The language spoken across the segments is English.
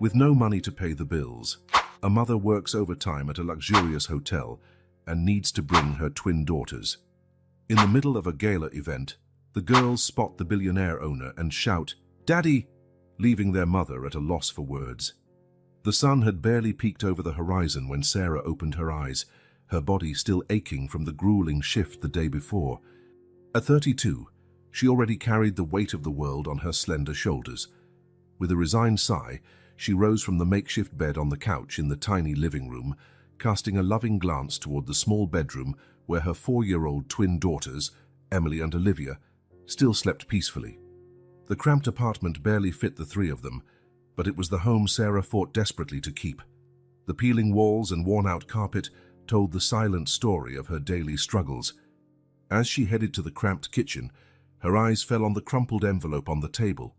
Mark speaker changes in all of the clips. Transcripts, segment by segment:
Speaker 1: With no money to pay the bills, a mother works overtime at a luxurious hotel and needs to bring her twin daughters. In the middle of a gala event, the girls spot the billionaire owner and shout, "Daddy!" leaving their mother at a loss for words. The sun had barely peeked over the horizon when Sarah opened her eyes, her body still aching from the grueling shift the day before. At 32, she already carried the weight of the world on her slender shoulders. With a resigned sigh, she rose from the makeshift bed on the couch in the tiny living room, casting a loving glance toward the small bedroom where her 4-year-old twin daughters, Emily and Olivia, still slept peacefully. The cramped apartment barely fit the three of them, but it was the home Sarah fought desperately to keep. The peeling walls and worn-out carpet told the silent story of her daily struggles. As she headed to the cramped kitchen, her eyes fell on the crumpled envelope on the table.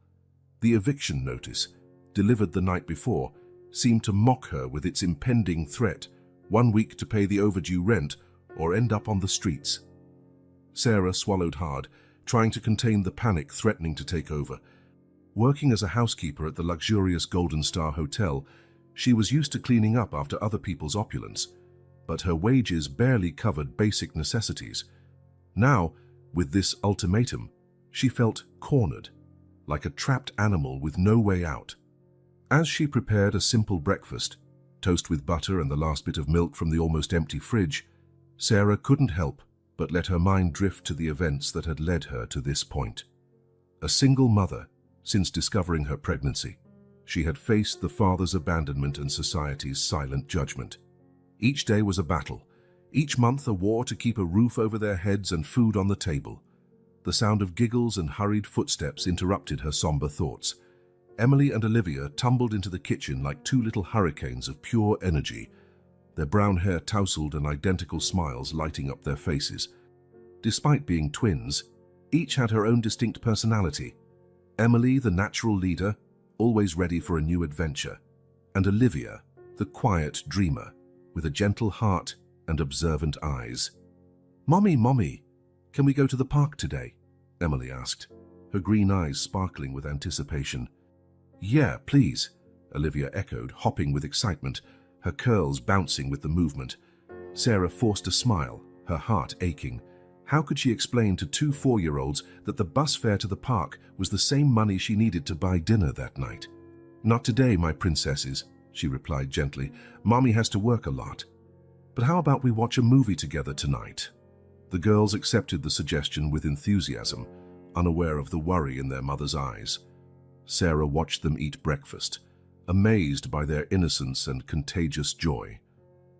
Speaker 1: The eviction notice, delivered the night before, seemed to mock her with its impending threat: 1 week to pay the overdue rent or end up on the streets. Sarah swallowed hard, trying to contain the panic threatening to take over. Working as a housekeeper at the luxurious Golden Star Hotel, she was used to cleaning up after other people's opulence, but her wages barely covered basic necessities. Now, with this ultimatum, she felt cornered, like a trapped animal with no way out. As she prepared a simple breakfast, toast with butter and the last bit of milk from the almost empty fridge, Sarah couldn't help but let her mind drift to the events that had led her to this point. A single mother, since discovering her pregnancy, she had faced the father's abandonment and society's silent judgment. Each day was a battle, each month a war to keep a roof over their heads and food on the table. The sound of giggles and hurried footsteps interrupted her somber thoughts. Emily and Olivia tumbled into the kitchen like two little hurricanes of pure energy, their brown hair tousled and identical smiles lighting up their faces. Despite being twins, each had her own distinct personality. Emily, the natural leader, always ready for a new adventure, and Olivia, the quiet dreamer, with a gentle heart and observant eyes. Mommy, can we go to the park today?" Emily asked, her green eyes sparkling with anticipation. "Yeah, please," Olivia echoed, hopping with excitement, her curls bouncing with the movement. Sarah forced a smile, her heart aching. How could she explain to two 4-year-olds that the bus fare to the park was the same money she needed to buy dinner that night? "Not today, my princesses," she replied gently. "Mommy has to work a lot. But how about we watch a movie together tonight?" The girls accepted the suggestion with enthusiasm, unaware of the worry in their mother's eyes. Sarah watched them eat breakfast, amazed by their innocence and contagious joy.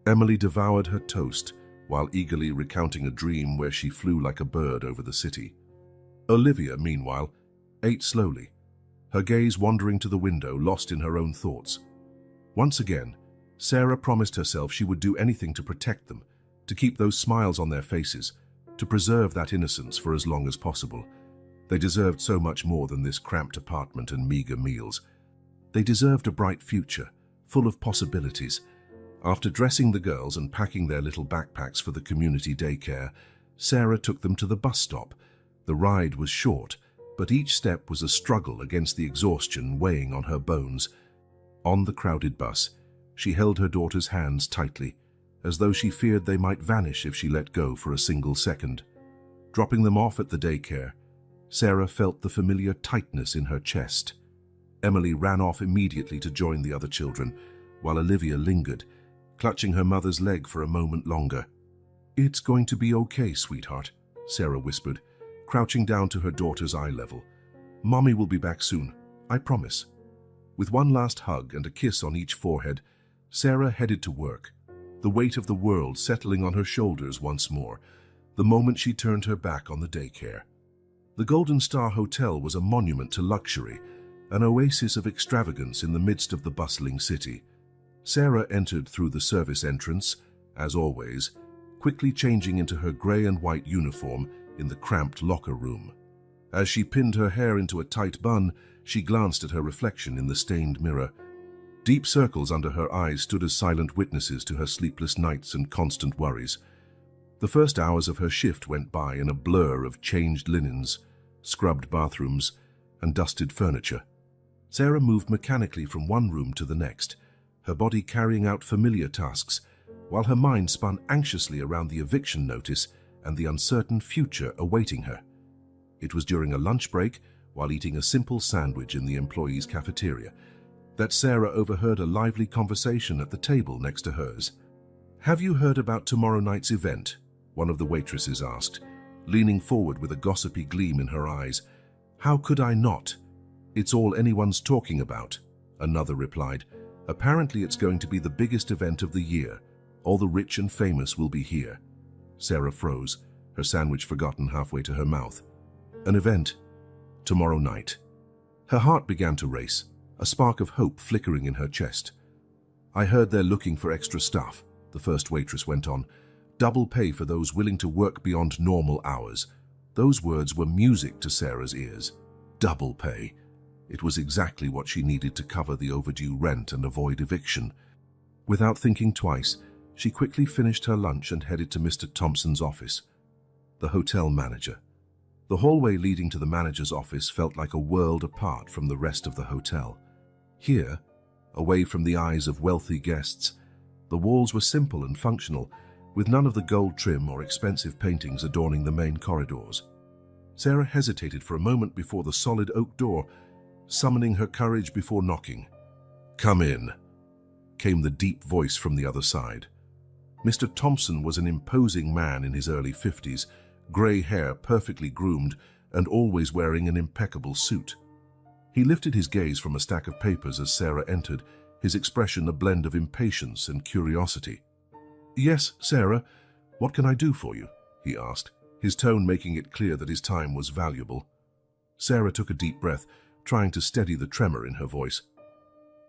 Speaker 1: Emily devoured her toast, while eagerly recounting a dream where she flew like a bird over the city. Olivia, meanwhile, ate slowly, her gaze wandering to the window, lost in her own thoughts. Once again, Sarah promised herself she would do anything to protect them, to keep those smiles on their faces, to preserve that innocence for as long as possible. They deserved so much more than this cramped apartment and meager meals. They deserved a bright future, full of possibilities. After dressing the girls and packing their little backpacks for the community daycare, Sarah took them to the bus stop. The ride was short, but each step was a struggle against the exhaustion weighing on her bones. On the crowded bus, she held her daughter's hands tightly, as though she feared they might vanish if she let go for a single second. Dropping them off at the daycare, Sarah felt the familiar tightness in her chest. Emily ran off immediately to join the other children, while Olivia lingered, clutching her mother's leg for a moment longer. "It's going to be okay, sweetheart," Sarah whispered, crouching down to her daughter's eye level. "Mommy will be back soon, I promise." With one last hug and a kiss on each forehead, Sarah headed to work, the weight of the world settling on her shoulders once more, the moment she turned her back on the daycare. The Golden Star Hotel was a monument to luxury, an oasis of extravagance in the midst of the bustling city. Sarah entered through the service entrance, as always, quickly changing into her grey and white uniform in the cramped locker room. As she pinned her hair into a tight bun, she glanced at her reflection in the stained mirror. Deep circles under her eyes stood as silent witnesses to her sleepless nights and constant worries. The first hours of her shift went by in a blur of changed linens, scrubbed bathrooms, and dusted furniture. Sarah moved mechanically from one room to the next, her body carrying out familiar tasks, while her mind spun anxiously around the eviction notice and the uncertain future awaiting her. It was during a lunch break, while eating a simple sandwich in the employees' cafeteria, that Sarah overheard a lively conversation at the table next to hers. "Have you heard about tomorrow night's event?" one of the waitresses asked, leaning forward with a gossipy gleam in her eyes. "How could I not? It's all anyone's talking about," another replied. "Apparently it's going to be the biggest event of the year. All the rich and famous will be here." Sarah froze, her sandwich forgotten halfway to her mouth. An event? Tomorrow night. Her heart began to race, a spark of hope flickering in her chest. "I heard they're looking for extra staff," the first waitress went on. "Double pay for those willing to work beyond normal hours." Those words were music to Sarah's ears. Double pay. It was exactly what she needed to cover the overdue rent and avoid eviction. Without thinking twice, she quickly finished her lunch and headed to Mr. Thompson's office. The hotel manager. The hallway leading to the manager's office felt like a world apart from the rest of the hotel. Here, away from the eyes of wealthy guests, the walls were simple and functional, with none of the gold trim or expensive paintings adorning the main corridors. Sarah hesitated for a moment before the solid oak door, summoning her courage before knocking. "Come in," came the deep voice from the other side. Mr. Thompson was an imposing man in his early 50s, grey hair perfectly groomed and always wearing an impeccable suit. He lifted his gaze from a stack of papers as Sarah entered, his expression a blend of impatience and curiosity. "Yes, Sarah, what can I do for you?" he asked, his tone making it clear that his time was valuable. Sarah took a deep breath, trying to steady the tremor in her voice.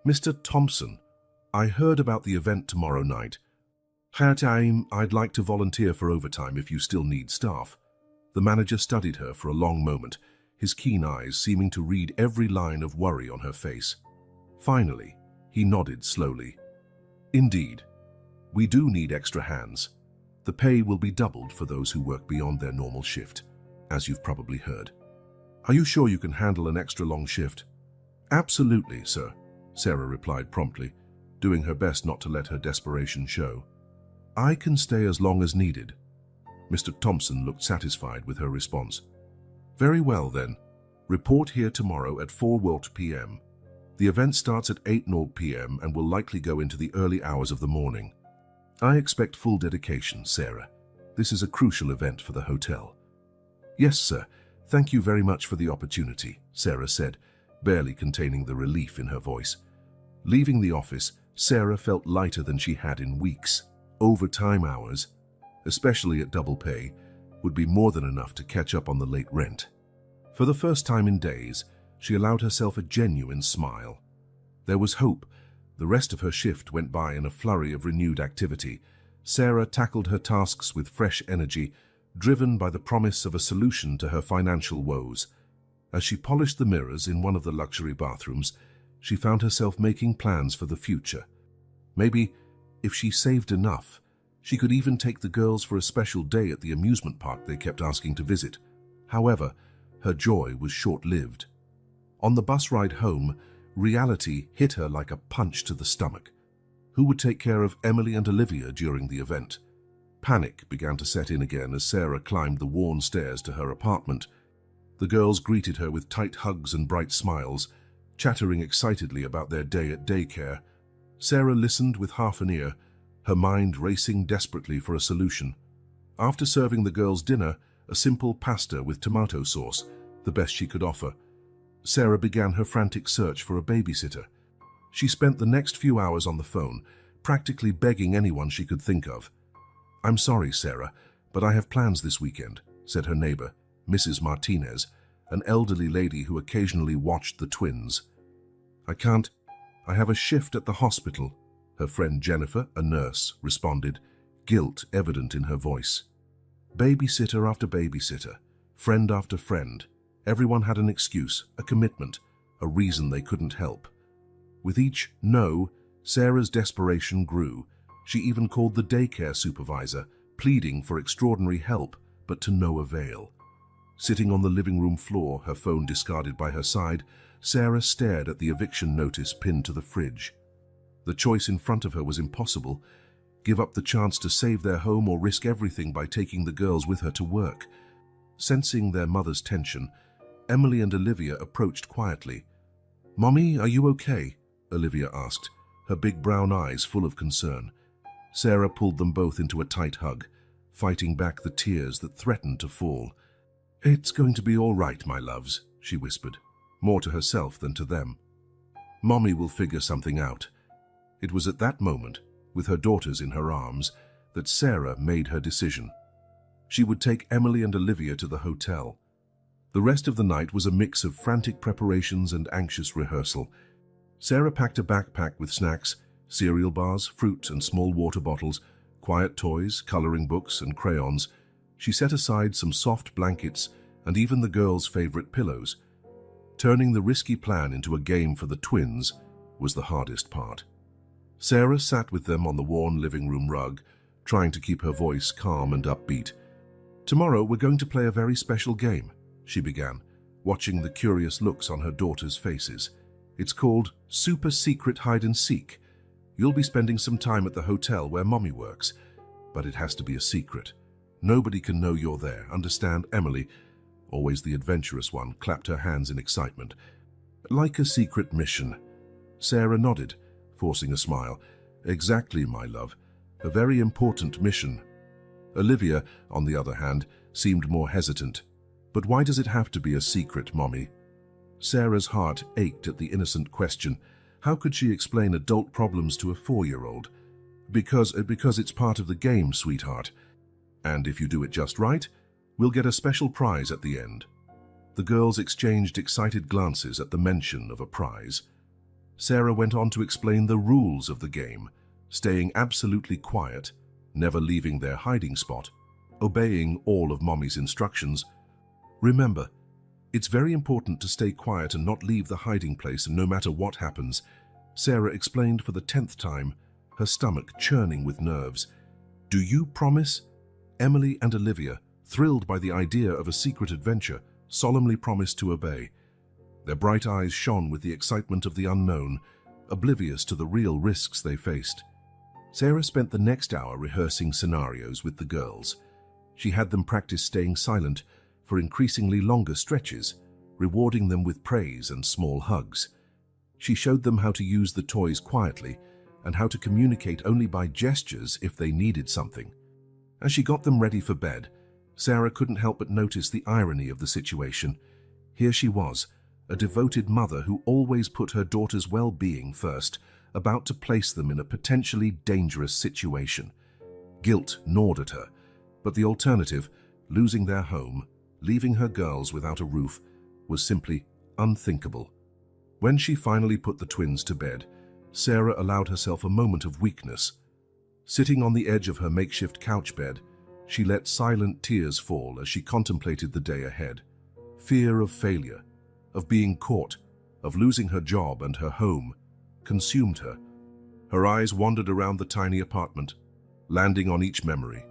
Speaker 1: "Mr. Thompson, I heard about the event tomorrow night. I'd like to volunteer for overtime if you still need staff." The manager studied her for a long moment, his keen eyes seeming to read every line of worry on her face. Finally, he nodded slowly. "Indeed, we do need extra hands. The pay will be doubled for those who work beyond their normal shift, as you've probably heard. Are you sure you can handle an extra long shift?" "Absolutely, sir," Sarah replied promptly, doing her best not to let her desperation show. "I can stay as long as needed." Mr. Thompson looked satisfied with her response. "Very well then. Report here tomorrow at 4:00 p.m. The event starts at 8:00 p.m. and will likely go into the early hours of the morning. I expect full dedication, Sarah. This is a crucial event for the hotel." "Yes, sir. Thank you very much for the opportunity," Sarah said, barely containing the relief in her voice. Leaving the office, Sarah felt lighter than she had in weeks. Overtime hours, especially at double pay, would be more than enough to catch up on the late rent. For the first time in days, she allowed herself a genuine smile. There was hope. The rest of her shift went by in a flurry of renewed activity. Sarah tackled her tasks with fresh energy, driven by the promise of a solution to her financial woes. As she polished the mirrors in one of the luxury bathrooms, she found herself making plans for the future. Maybe, if she saved enough, she could even take the girls for a special day at the amusement park they kept asking to visit. However, her joy was short-lived. On the bus ride home, reality hit her like a punch to the stomach. Who would take care of Emily and Olivia during the event? Panic began to set in again as Sarah climbed the worn stairs to her apartment. The girls greeted her with tight hugs and bright smiles, chattering excitedly about their day at daycare. Sarah listened with half an ear, her mind racing desperately for a solution. After serving the girls dinner, a simple pasta with tomato sauce, the best she could offer, Sarah began her frantic search for a babysitter. She spent the next few hours on the phone, practically begging anyone she could think of. "I'm sorry, Sarah, but I have plans this weekend," said her neighbor, Mrs. Martinez, an elderly lady who occasionally watched the twins. I have a shift at the hospital," her friend Jennifer, a nurse, responded, guilt evident in her voice. Babysitter after babysitter, friend after friend, everyone had an excuse, a commitment, a reason they couldn't help. With each no, Sarah's desperation grew. She even called the daycare supervisor, pleading for extraordinary help, but to no avail. Sitting on the living room floor, her phone discarded by her side, Sarah stared at the eviction notice pinned to the fridge. The choice in front of her was impossible. Give up the chance to save their home or risk everything by taking the girls with her to work. Sensing their mother's tension, Emily and Olivia approached quietly. "Mommy, are you okay?" Olivia asked, her big brown eyes full of concern. Sarah pulled them both into a tight hug, fighting back the tears that threatened to fall. "It's going to be all right, my loves," she whispered, more to herself than to them. "Mommy will figure something out." It was at that moment, with her daughters in her arms, that Sarah made her decision. She would take Emily and Olivia to the hotel. The rest of the night was a mix of frantic preparations and anxious rehearsal. Sarah packed a backpack with snacks, cereal bars, fruit and small water bottles, quiet toys, coloring books and crayons. She set aside some soft blankets and even the girls' favorite pillows. Turning the risky plan into a game for the twins was the hardest part. Sarah sat with them on the worn living room rug, trying to keep her voice calm and upbeat. "Tomorrow we're going to play a very special game," she began, watching the curious looks on her daughters' faces. "It's called Super Secret Hide and Seek. You'll be spending some time at the hotel where Mommy works, but it has to be a secret. Nobody can know you're there, understand?" Emily, always the adventurous one, clapped her hands in excitement. "Like a secret mission." Sarah nodded, forcing a smile. "Exactly, my love. A very important mission." Olivia, on the other hand, seemed more hesitant. "But why does it have to be a secret, Mommy?" Sarah's heart ached at the innocent question. How could she explain adult problems to a 4-year-old? Because it's part of the game, sweetheart. And if you do it just right, we'll get a special prize at the end." The girls exchanged excited glances at the mention of a prize. Sarah went on to explain the rules of the game, staying absolutely quiet, never leaving their hiding spot, obeying all of Mommy's instructions. "Remember, it's very important to stay quiet and not leave the hiding place no matter what happens," Sarah explained for the 10th time, her stomach churning with nerves. "Do you promise?" Emily and Olivia, thrilled by the idea of a secret adventure, solemnly promised to obey. Their bright eyes shone with the excitement of the unknown, oblivious to the real risks they faced. Sarah spent the next hour rehearsing scenarios with the girls. She had them practice staying silent for increasingly longer stretches, rewarding them with praise and small hugs. She showed them how to use the toys quietly and how to communicate only by gestures if they needed something. As she got them ready for bed, Sarah couldn't help but notice the irony of the situation. Here she was, a devoted mother who always put her daughter's well-being first, about to place them in a potentially dangerous situation. Guilt gnawed at her, but the alternative, losing their home, leaving her girls without a roof, was simply unthinkable. When she finally put the twins to bed, Sarah allowed herself a moment of weakness. Sitting on the edge of her makeshift couch bed, she let silent tears fall as she contemplated the day ahead. Fear of failure, of being caught, of losing her job and her home, consumed her. Her eyes wandered around the tiny apartment, landing on each memory.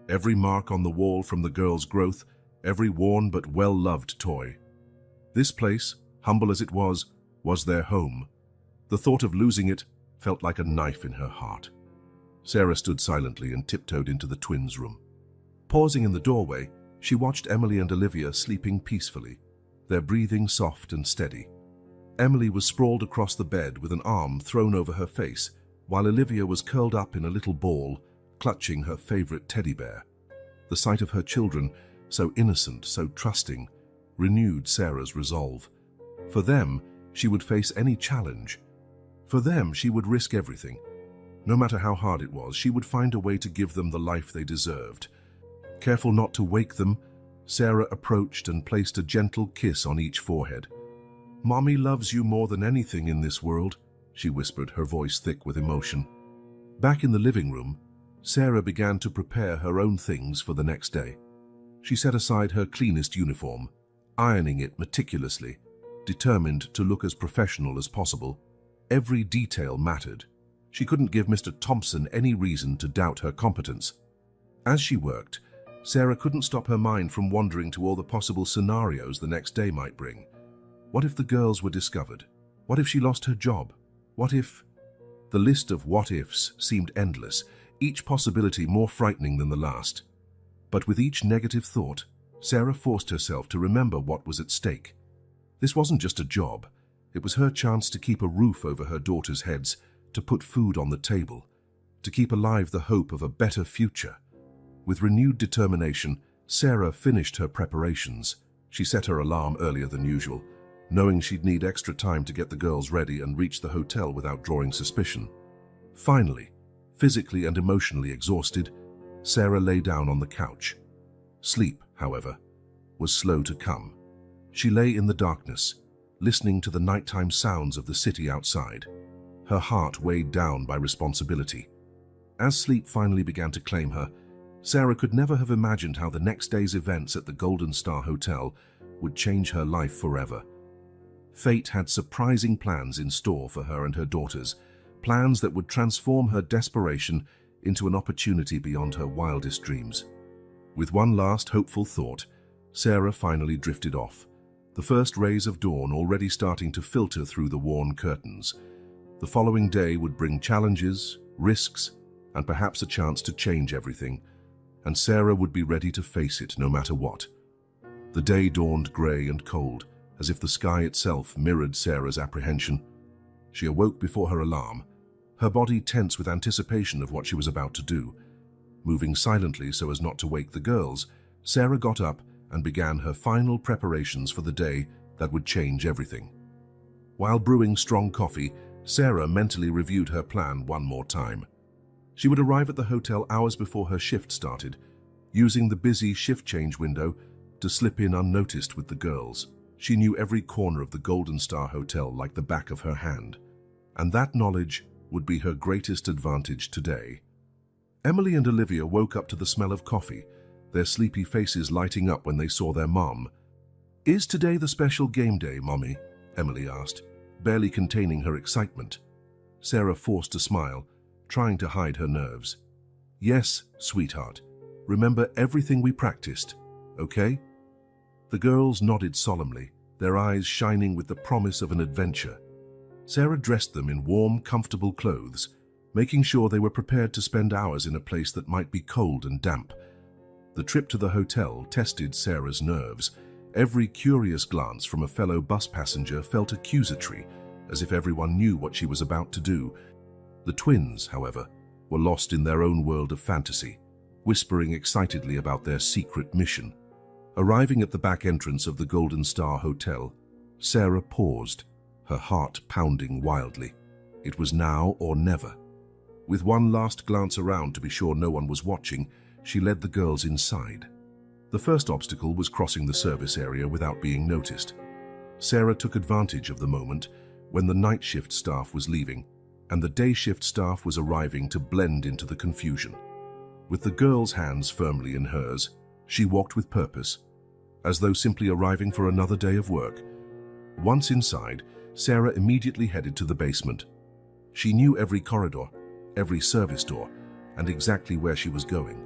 Speaker 1: Every mark on the wall from the girls' growth, every worn but well-loved toy. This place, humble as it was their home. The thought of losing it felt like a knife in her heart. Sarah stood silently and tiptoed into the twins' room. Pausing in the doorway, she watched Emily and Olivia sleeping peacefully, their breathing soft and steady. Emily was sprawled across the bed with an arm thrown over her face, while Olivia was curled up in a little ball, clutching her favorite teddy bear. The sight of her children, so innocent, so trusting, renewed Sarah's resolve. For them, she would face any challenge. For them, she would risk everything. No matter how hard it was, she would find a way to give them the life they deserved. Careful not to wake them, Sarah approached and placed a gentle kiss on each forehead. "Mommy loves you more than anything in this world," she whispered, her voice thick with emotion. Back in the living room, Sarah began to prepare her own things for the next day. She set aside her cleanest uniform, ironing it meticulously, determined to look as professional as possible. Every detail mattered. She couldn't give Mr. Thompson any reason to doubt her competence. As she worked, Sarah couldn't stop her mind from wandering to all the possible scenarios the next day might bring. What if the girls were discovered? What if she lost her job? What if... The list of what-ifs seemed endless, each possibility more frightening than the last. But with each negative thought, Sarah forced herself to remember what was at stake. This wasn't just a job. It was her chance to keep a roof over her daughters' heads, to put food on the table, to keep alive the hope of a better future. With renewed determination, Sarah finished her preparations. She set her alarm earlier than usual, knowing she'd need extra time to get the girls ready and reach the hotel without drawing suspicion. Finally, physically and emotionally exhausted, Sarah lay down on the couch. Sleep, however, was slow to come. She lay in the darkness, listening to the nighttime sounds of the city outside, her heart weighed down by responsibility. As sleep finally began to claim her, Sarah could never have imagined how the next day's events at the Golden Star Hotel would change her life forever. Fate had surprising plans in store for her and her daughters, plans that would transform her desperation into an opportunity beyond her wildest dreams. With one last hopeful thought, Sarah finally drifted off, the first rays of dawn already starting to filter through the worn curtains. The following day would bring challenges, risks, and perhaps a chance to change everything, and Sarah would be ready to face it no matter what. The day dawned grey and cold, as if the sky itself mirrored Sarah's apprehension. She awoke before her alarm, her body tense with anticipation of what she was about to do. Moving silently so as not to wake the girls, Sarah got up and began her final preparations for the day that would change everything. While brewing strong coffee, Sarah mentally reviewed her plan one more time. She would arrive at the hotel hours before her shift started, using the busy shift change window to slip in unnoticed with the girls. She knew every corner of the Golden Star Hotel like the back of her hand, and that knowledge would be her greatest advantage today. Emily and Olivia woke up to the smell of coffee, their sleepy faces lighting up when they saw their mom. "Is today the special game day, Mommy?" Emily asked, barely containing her excitement. Sarah forced a smile, trying to hide her nerves. "Yes, sweetheart. Remember everything we practiced, okay?" The girls nodded solemnly, their eyes shining with the promise of an adventure. Sarah dressed them in warm, comfortable clothes, making sure they were prepared to spend hours in a place that might be cold and damp. The trip to the hotel tested Sarah's nerves. Every curious glance from a fellow bus passenger felt accusatory, as if everyone knew what she was about to do. The twins, however, were lost in their own world of fantasy, whispering excitedly about their secret mission. Arriving at the back entrance of the Golden Star Hotel, Sarah paused, her heart pounding wildly. It was now or never. With one last glance around to be sure no one was watching, she led the girls inside. The first obstacle was crossing the service area without being noticed. Sarah took advantage of the moment when the night shift staff was leaving and the day shift staff was arriving to blend into the confusion. With the girls' hands firmly in hers, she walked with purpose, as though simply arriving for another day of work. Once inside, Sarah immediately headed to the basement. She knew every corridor, every service door, and exactly where she was going.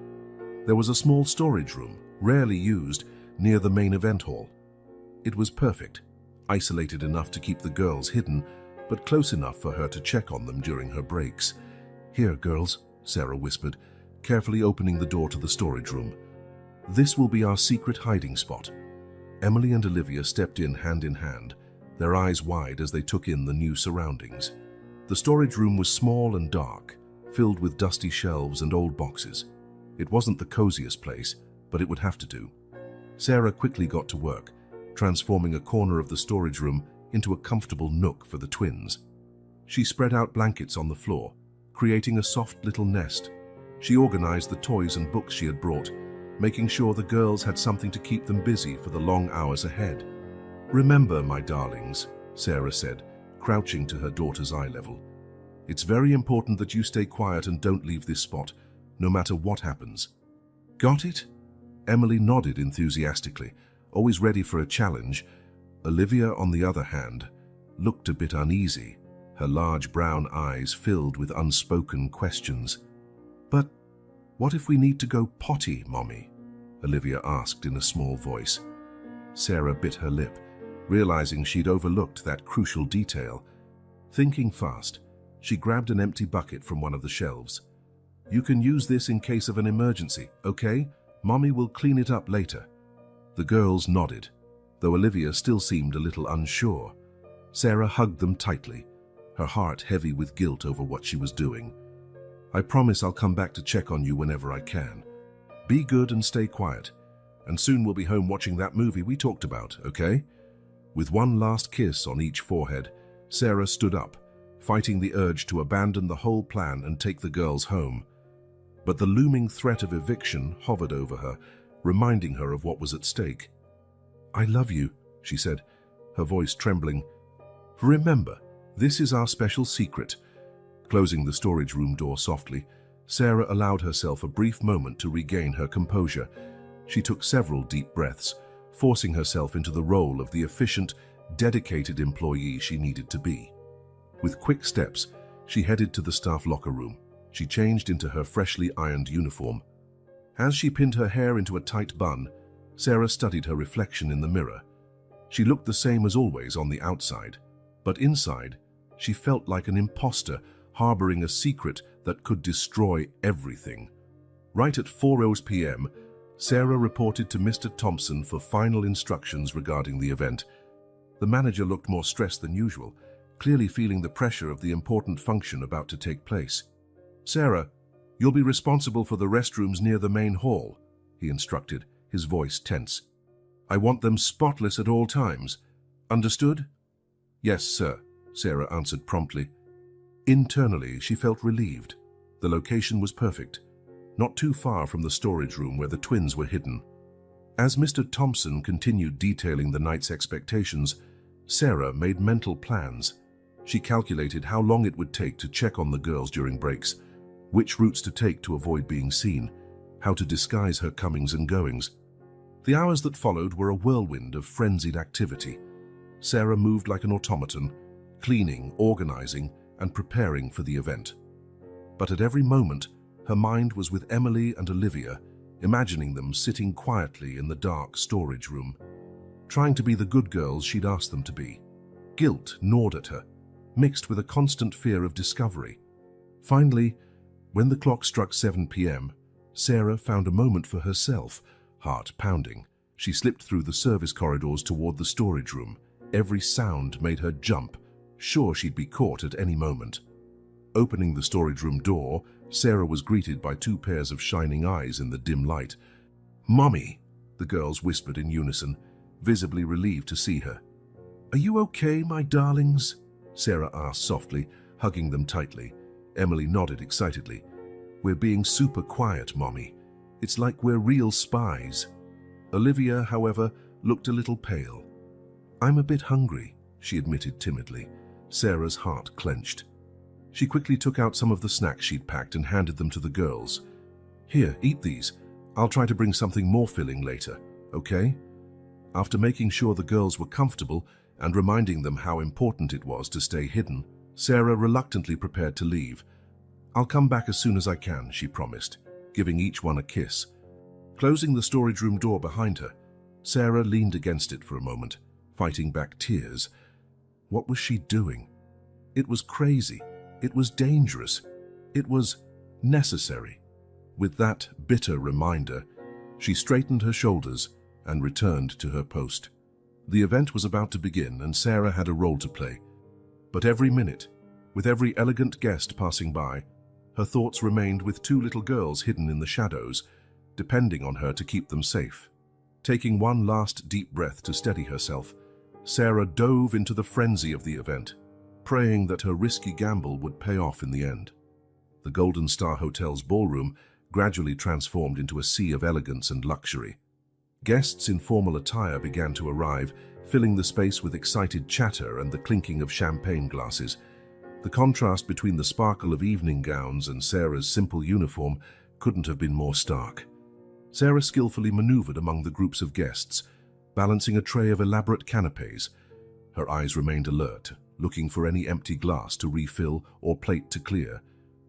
Speaker 1: There was a small storage room, rarely used, near the main event hall. It was perfect, isolated enough to keep the girls hidden, but close enough for her to check on them during her breaks. "Here, girls," Sarah whispered, carefully opening the door to the storage room. "This will be our secret hiding spot." Emily and Olivia stepped in hand, their eyes wide as they took in the new surroundings. The storage room was small and dark, filled with dusty shelves and old boxes. It wasn't the coziest place, but it would have to do. Sarah quickly got to work, transforming a corner of the storage room into a comfortable nook for the twins. She spread out blankets on the floor, creating a soft little nest. She organized the toys and books she had brought, making sure the girls had something to keep them busy for the long hours ahead. "Remember, my darlings," Sarah said, crouching to her daughter's eye level. "It's very important that you stay quiet and don't leave this spot, no matter what happens." "Got it?" Emily nodded enthusiastically, always ready for a challenge. Olivia, on the other hand, looked a bit uneasy, her large brown eyes filled with unspoken questions. "But what if we need to go potty, Mommy?" Olivia asked in a small voice. Sarah bit her lip, realizing she'd overlooked that crucial detail. Thinking fast, she grabbed an empty bucket from one of the shelves. "You can use this in case of an emergency, okay? Mommy will clean it up later." The girls nodded, though Olivia still seemed a little unsure. Sarah hugged them tightly, her heart heavy with guilt over what she was doing. "I promise I'll come back to check on you whenever I can. Be good and stay quiet, and soon we'll be home watching that movie we talked about, okay?" With one last kiss on each forehead, Sarah stood up, fighting the urge to abandon the whole plan and take the girls home. But the looming threat of eviction hovered over her, reminding her of what was at stake. "I love you," she said, her voice trembling. "Remember, this is our special secret." Closing the storage room door softly, Sarah allowed herself a brief moment to regain her composure. She took several deep breaths, forcing herself into the role of the efficient, dedicated employee she needed to be. With quick steps, she headed to the staff locker room. She changed into her freshly ironed uniform. As she pinned her hair into a tight bun, Sarah studied her reflection in the mirror. She looked the same as always on the outside, but inside, she felt like an imposter harboring a secret that could destroy everything. Right at 4:00 p.m., Sarah reported to Mr. Thompson for final instructions regarding the event. The manager looked more stressed than usual, clearly feeling the pressure of the important function about to take place. "Sarah, you'll be responsible for the restrooms near the main hall," he instructed, his voice tense. "I want them spotless at all times. Understood?" "Yes, sir," Sarah answered promptly. Internally, she felt relieved. The location was perfect, not too far from the storage room where the twins were hidden. As Mr. Thompson continued detailing the night's expectations, Sarah made mental plans. She calculated how long it would take to check on the girls during breaks, which routes to take to avoid being seen, how to disguise her comings and goings. The hours that followed were a whirlwind of frenzied activity. Sarah moved like an automaton, cleaning, organizing, and preparing for the event. But at every moment, her mind was with Emily and Olivia, imagining them sitting quietly in the dark storage room, trying to be the good girls she'd asked them to be. Guilt gnawed at her, mixed with a constant fear of discovery. Finally, when the clock struck 7 p.m., Sarah found a moment for herself, heart pounding. She slipped through the service corridors toward the storage room. Every sound made her jump, sure she'd be caught at any moment. Opening the storage room door, Sarah was greeted by two pairs of shining eyes in the dim light. "Mommy," the girls whispered in unison, visibly relieved to see her. "Are you okay, my darlings?" Sarah asked softly, hugging them tightly. Emily nodded excitedly. "We're being super quiet, Mommy. It's like we're real spies." Olivia, however, looked a little pale. "I'm a bit hungry," she admitted timidly. Sarah's heart clenched. She quickly took out some of the snacks she'd packed and handed them to the girls. "Here, eat these. I'll try to bring something more filling later, okay?" After making sure the girls were comfortable and reminding them how important it was to stay hidden, Sarah reluctantly prepared to leave. "I'll come back as soon as I can," she promised, giving each one a kiss. Closing the storage room door behind her, Sarah leaned against it for a moment, fighting back tears. What was she doing? It was crazy. It was dangerous. It was necessary. With that bitter reminder, she straightened her shoulders and returned to her post. The event was about to begin, and Sarah had a role to play. But every minute, with every elegant guest passing by, her thoughts remained with two little girls hidden in the shadows, depending on her to keep them safe. Taking one last deep breath to steady herself, Sarah dove into the frenzy of the event, praying that her risky gamble would pay off in the end. The Golden Star Hotel's ballroom gradually transformed into a sea of elegance and luxury. Guests in formal attire began to arrive, filling the space with excited chatter and the clinking of champagne glasses. The contrast between the sparkle of evening gowns and Sarah's simple uniform couldn't have been more stark. Sarah skillfully maneuvered among the groups of guests, balancing a tray of elaborate canapes. Her eyes remained alert, looking for any empty glass to refill or plate to clear.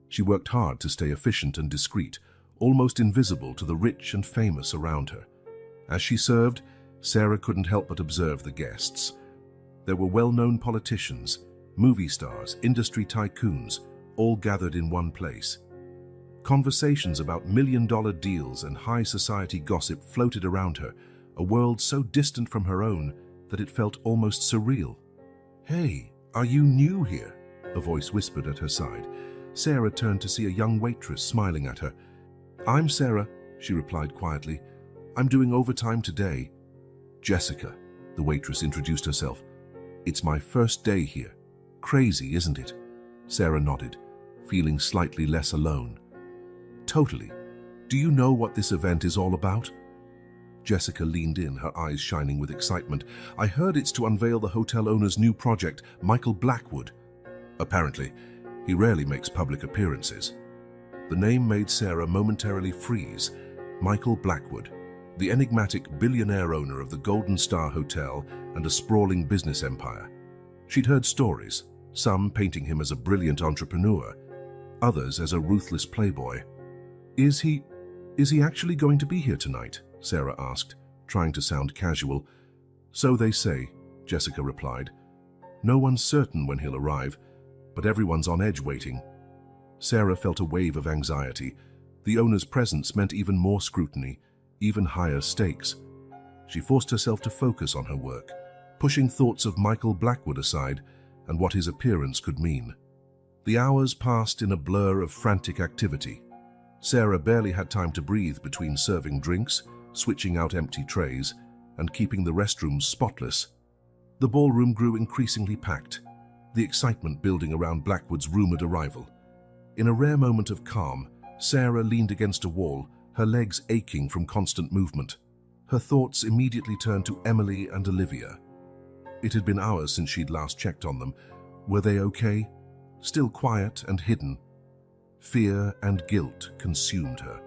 Speaker 1: She worked hard to stay efficient and discreet, almost invisible to the rich and famous around her. As she served, Sarah couldn't help but observe the guests. There were well-known politicians, movie stars, industry tycoons, all gathered in one place. Conversations about million-dollar deals and high society gossip floated around her, a world so distant from her own that it felt almost surreal. "Hey, are you new here?" a voice whispered at her side. Sarah turned to see a young waitress smiling at her. "I'm Sarah," she replied quietly. "I'm doing overtime today." "Jessica," the waitress introduced herself. "It's my first day here. Crazy, isn't it?" Sarah nodded, feeling slightly less alone. "Totally. Do you know what this event is all about?" Jessica leaned in, her eyes shining with excitement. "I heard it's to unveil the hotel owner's new project, Michael Blackwood. Apparently, he rarely makes public appearances." The name made Sarah momentarily freeze. Michael Blackwood, the enigmatic billionaire owner of the Golden Star Hotel and a sprawling business empire. She'd heard stories, some painting him as a brilliant entrepreneur, others as a ruthless playboy. Is he actually going to be here tonight?" Sarah asked, trying to sound casual. "So they say," Jessica replied. "No one's certain when he'll arrive, but everyone's on edge waiting." Sarah felt a wave of anxiety. The owner's presence meant even more scrutiny, even higher stakes. She forced herself to focus on her work, pushing thoughts of Michael Blackwood aside and what his appearance could mean. The hours passed in a blur of frantic activity. Sarah barely had time to breathe between serving drinks, switching out empty trays, and keeping the restrooms spotless. The ballroom grew increasingly packed, the excitement building around Blackwood's rumored arrival. In a rare moment of calm, Sarah leaned against a wall, her legs aching from constant movement. Her thoughts immediately turned to Emily and Olivia. It had been hours since she'd last checked on them. Were they okay? Still quiet and hidden? Fear and guilt consumed her.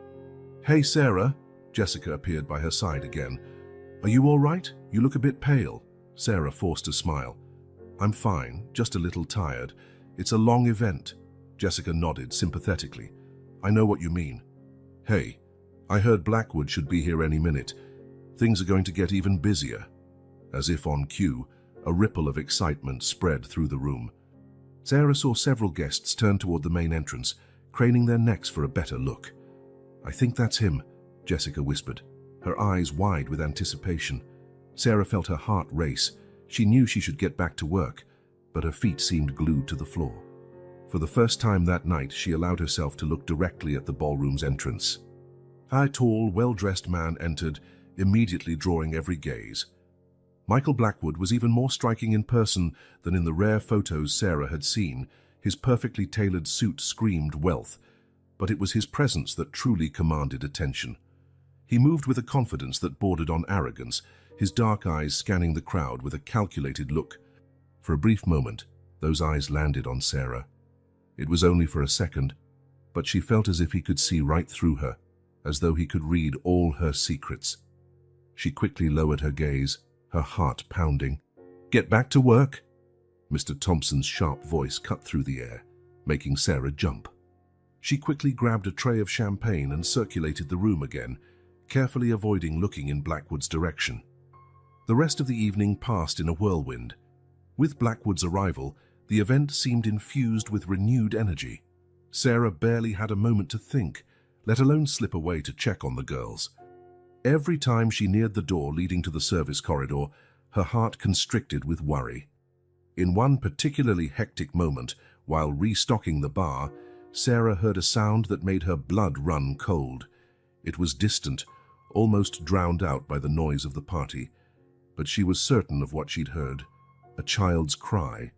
Speaker 1: "Hey, Sarah," Jessica appeared by her side again. "Are you all right? You look a bit pale." Sarah forced a smile. "I'm fine, just a little tired. It's a long event." Jessica nodded sympathetically. "I know what you mean. Hey, I heard Blackwood should be here any minute. Things are going to get even busier." As if on cue, a ripple of excitement spread through the room. Sarah saw several guests turn toward the main entrance, craning their necks for a better look. "I think that's him," Jessica whispered, her eyes wide with anticipation. Sarah felt her heart race. She knew she should get back to work, but her feet seemed glued to the floor. For the first time that night, she allowed herself to look directly at the ballroom's entrance. A tall, well-dressed man entered, immediately drawing every gaze. Michael Blackwood was even more striking in person than in the rare photos Sarah had seen. His perfectly tailored suit screamed wealth, but it was his presence that truly commanded attention. He moved with a confidence that bordered on arrogance, his dark eyes scanning the crowd with a calculated look. For a brief moment, those eyes landed on Sarah. It was only for a second, but she felt as if he could see right through her, as though he could read all her secrets. She quickly lowered her gaze, her heart pounding. "Get back to work!" Mr. Thompson's sharp voice cut through the air, making Sarah jump. She quickly grabbed a tray of champagne and circulated the room again, carefully avoiding looking in Blackwood's direction. The rest of the evening passed in a whirlwind. With Blackwood's arrival, the event seemed infused with renewed energy. Sarah barely had a moment to think, let alone slip away to check on the girls. Every time she neared the door leading to the service corridor, her heart constricted with worry. In one particularly hectic moment, while restocking the bar, Sarah heard a sound that made her blood run cold. It was distant, almost drowned out by the noise of the party, but she was certain of what she'd heard: a child's cry.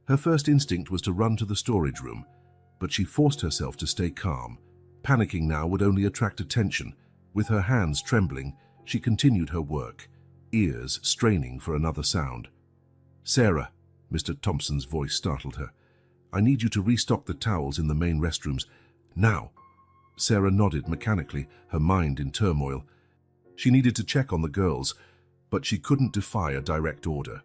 Speaker 1: Her first instinct was to run to the storage room, but she forced herself to stay calm. Panicking now would only attract attention. With her hands trembling, she continued her work, ears straining for another sound. "Sarah," Mr. Thompson's voice startled her. "I need you to restock the towels in the main restrooms. Now." Sarah nodded mechanically, her mind in turmoil. She needed to check on the girls, but she couldn't defy a direct order.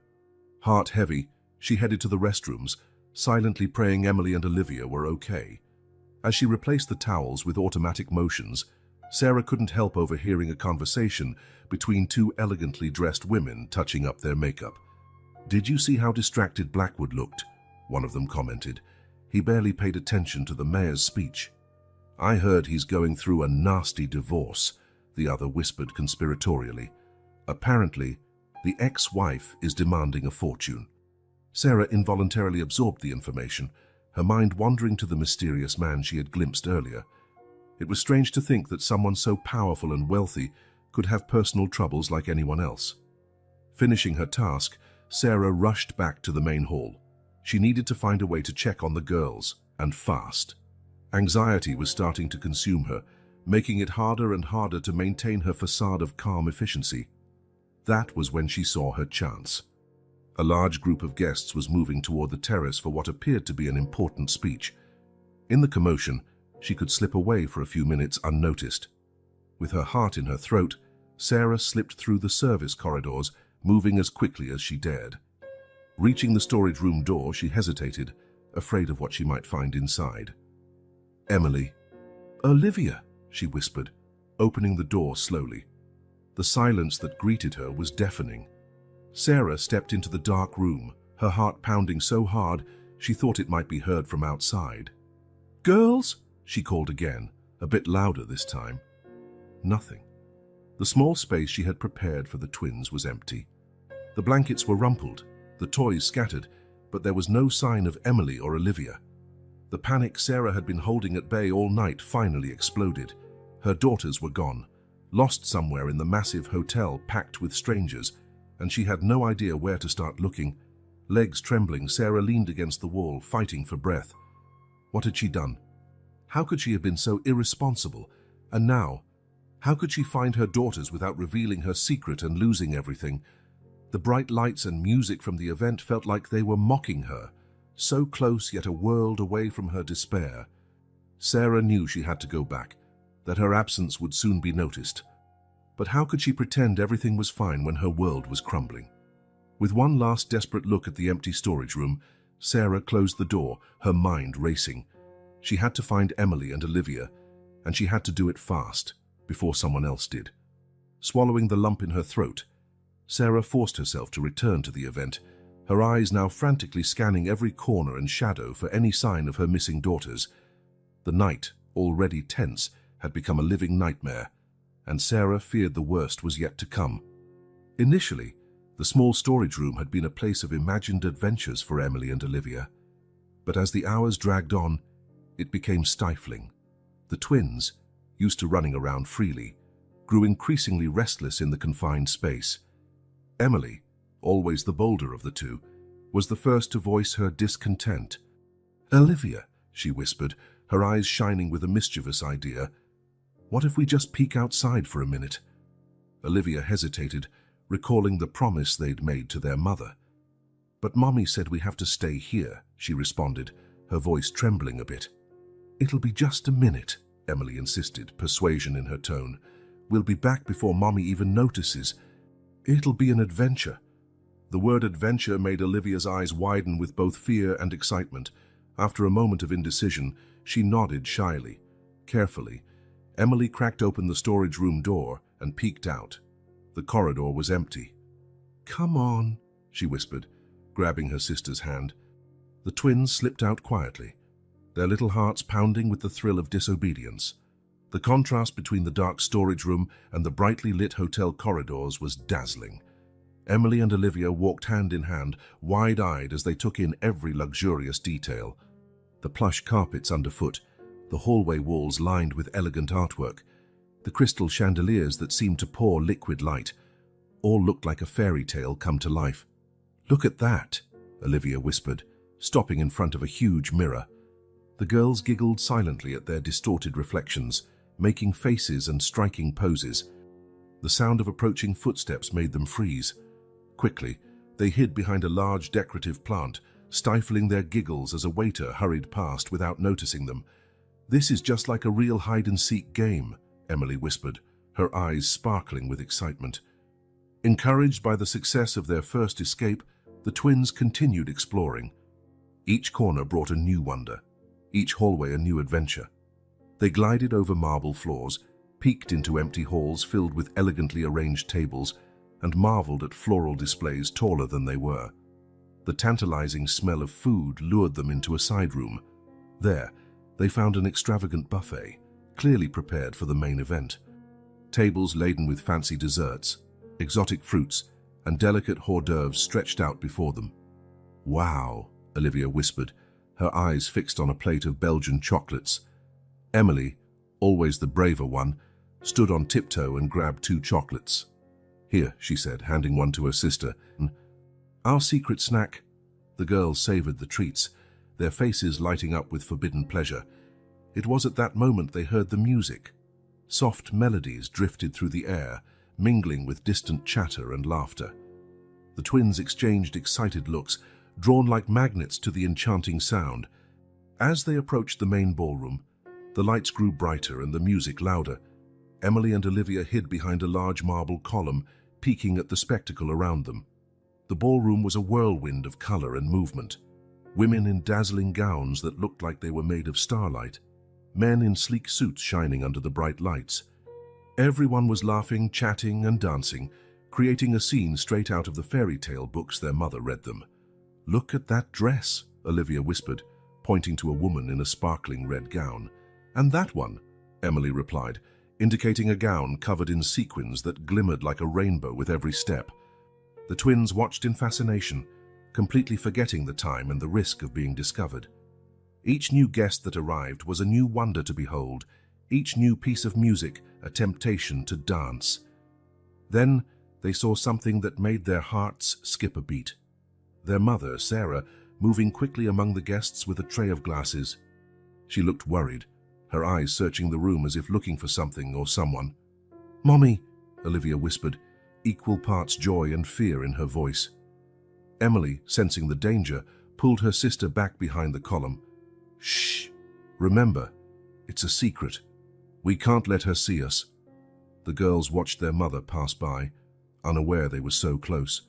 Speaker 1: Heart heavy, she headed to the restrooms, silently praying Emily and Olivia were okay. As she replaced the towels with automatic motions, Sarah couldn't help overhearing a conversation between two elegantly dressed women touching up their makeup. "Did you see how distracted Blackwood looked?" one of them commented. "He barely paid attention to the mayor's speech." "I heard he's going through a nasty divorce," the other whispered conspiratorially. "Apparently, the ex-wife is demanding a fortune." Sarah involuntarily absorbed the information, her mind wandering to the mysterious man she had glimpsed earlier. It was strange to think that someone so powerful and wealthy could have personal troubles like anyone else. Finishing her task, Sarah rushed back to the main hall. She needed to find a way to check on the girls, and fast. Anxiety was starting to consume her, making it harder and harder to maintain her facade of calm efficiency. That was when she saw her chance. A large group of guests was moving toward the terrace for what appeared to be an important speech. In the commotion, she could slip away for a few minutes unnoticed. With her heart in her throat, Sarah slipped through the service corridors, moving as quickly as she dared. Reaching the storage room door, she hesitated, afraid of what she might find inside. "Emily." "Olivia," she whispered, opening the door slowly. The silence that greeted her was deafening. Sarah stepped into the dark room, her heart pounding so hard she thought it might be heard from outside. "Girls," she called again, a bit louder this time. Nothing. The small space she had prepared for the twins was empty. The blankets were rumpled, the toys scattered, but there was no sign of Emily or Olivia. The panic Sarah had been holding at bay all night finally exploded. Her daughters were gone, lost somewhere in the massive hotel packed with strangers, and she had no idea where to start looking. Legs trembling, Sarah leaned against the wall, fighting for breath. What had she done? How could she have been so irresponsible? And now, how could she find her daughters without revealing her secret and losing everything? The bright lights and music from the event felt like they were mocking her, so close yet a world away from her despair. Sarah knew she had to go back, that her absence would soon be noticed. But how could she pretend everything was fine when her world was crumbling? With one last desperate look at the empty storage room, Sarah closed the door, her mind racing. She had to find Emily and Olivia, and she had to do it fast, before someone else did. Swallowing the lump in her throat, Sarah forced herself to return to the event, her eyes now frantically scanning every corner and shadow for any sign of her missing daughters. The night, already tense, had become a living nightmare, and Sarah feared the worst was yet to come. Initially, the small storage room had been a place of imagined adventures for Emily and Olivia. But as the hours dragged on, it became stifling. The twins, used to running around freely, grew increasingly restless in the confined space. Emily, always the bolder of the two, was the first to voice her discontent. "Olivia," she whispered, her eyes shining with a mischievous idea, "what if we just peek outside for a minute?" Olivia hesitated, recalling the promise they'd made to their mother. "But Mommy said we have to stay here," she responded, her voice trembling a bit. "It'll be just a minute," Emily insisted, persuasion in her tone. "We'll be back before Mommy even notices. It'll be an adventure." The word adventure made Olivia's eyes widen with both fear and excitement. After a moment of indecision, she nodded shyly. Carefully, Emily cracked open the storage room door and peeked out. The corridor was empty. "Come on," she whispered, grabbing her sister's hand. The twins slipped out quietly, their little hearts pounding with the thrill of disobedience. The contrast between the dark storage room and the brightly lit hotel corridors was dazzling. Emily and Olivia walked hand in hand, wide-eyed as they took in every luxurious detail. The plush carpets underfoot, the hallway walls lined with elegant artwork, the crystal chandeliers that seemed to pour liquid light, all looked like a fairy tale come to life. "Look at that," Olivia whispered, stopping in front of a huge mirror. The girls giggled silently at their distorted reflections, making faces and striking poses. The sound of approaching footsteps made them freeze. Quickly, they hid behind a large decorative plant, stifling their giggles as a waiter hurried past without noticing them. "This is just like a real hide-and-seek game," Emily whispered, her eyes sparkling with excitement. Encouraged by the success of their first escape, the twins continued exploring. Each corner brought a new wonder. each hallway a new adventure. They glided over marble floors, peeked into empty halls filled with elegantly arranged tables, and marveled at floral displays taller than they were. The tantalizing smell of food lured them into a side room. There, they found an extravagant buffet, clearly prepared for the main event. Tables laden with fancy desserts, exotic fruits, and delicate hors d'oeuvres stretched out before them. "Wow," Olivia whispered, her eyes fixed on a plate of Belgian chocolates. Emily, always the braver one, stood on tiptoe and grabbed 2 chocolates. "Here," she said, handing one to her sister. "Our secret snack." The girls savored the treats, their faces lighting up with forbidden pleasure. It was at that moment they heard the music. Soft melodies drifted through the air, mingling with distant chatter and laughter. The twins exchanged excited looks, drawn like magnets to the enchanting sound. As they approached the main ballroom, the lights grew brighter and the music louder. Emily and Olivia hid behind a large marble column, peeking at the spectacle around them. The ballroom was a whirlwind of color and movement. Women in dazzling gowns that looked like they were made of starlight. Men in sleek suits shining under the bright lights. Everyone was laughing, chatting, and dancing, creating a scene straight out of the fairy tale books their mother read them. "Look at that dress," Olivia whispered, pointing to a woman in a sparkling red gown. "And that one," Emily replied, indicating a gown covered in sequins that glimmered like a rainbow with every step. The twins watched in fascination, completely forgetting the time and the risk of being discovered. Each new guest that arrived was a new wonder to behold, each new piece of music a temptation to dance. Then they saw something that made their hearts skip a beat. Their mother, Sarah, moving quickly among the guests with a tray of glasses. She looked worried, her eyes searching the room as if looking for something or someone. "Mommy," Olivia whispered, equal parts joy and fear in her voice. Emily, sensing the danger, pulled her sister back behind the column. "Shh! Remember, it's a secret. We can't let her see us." The girls watched their mother pass by, unaware they were so close.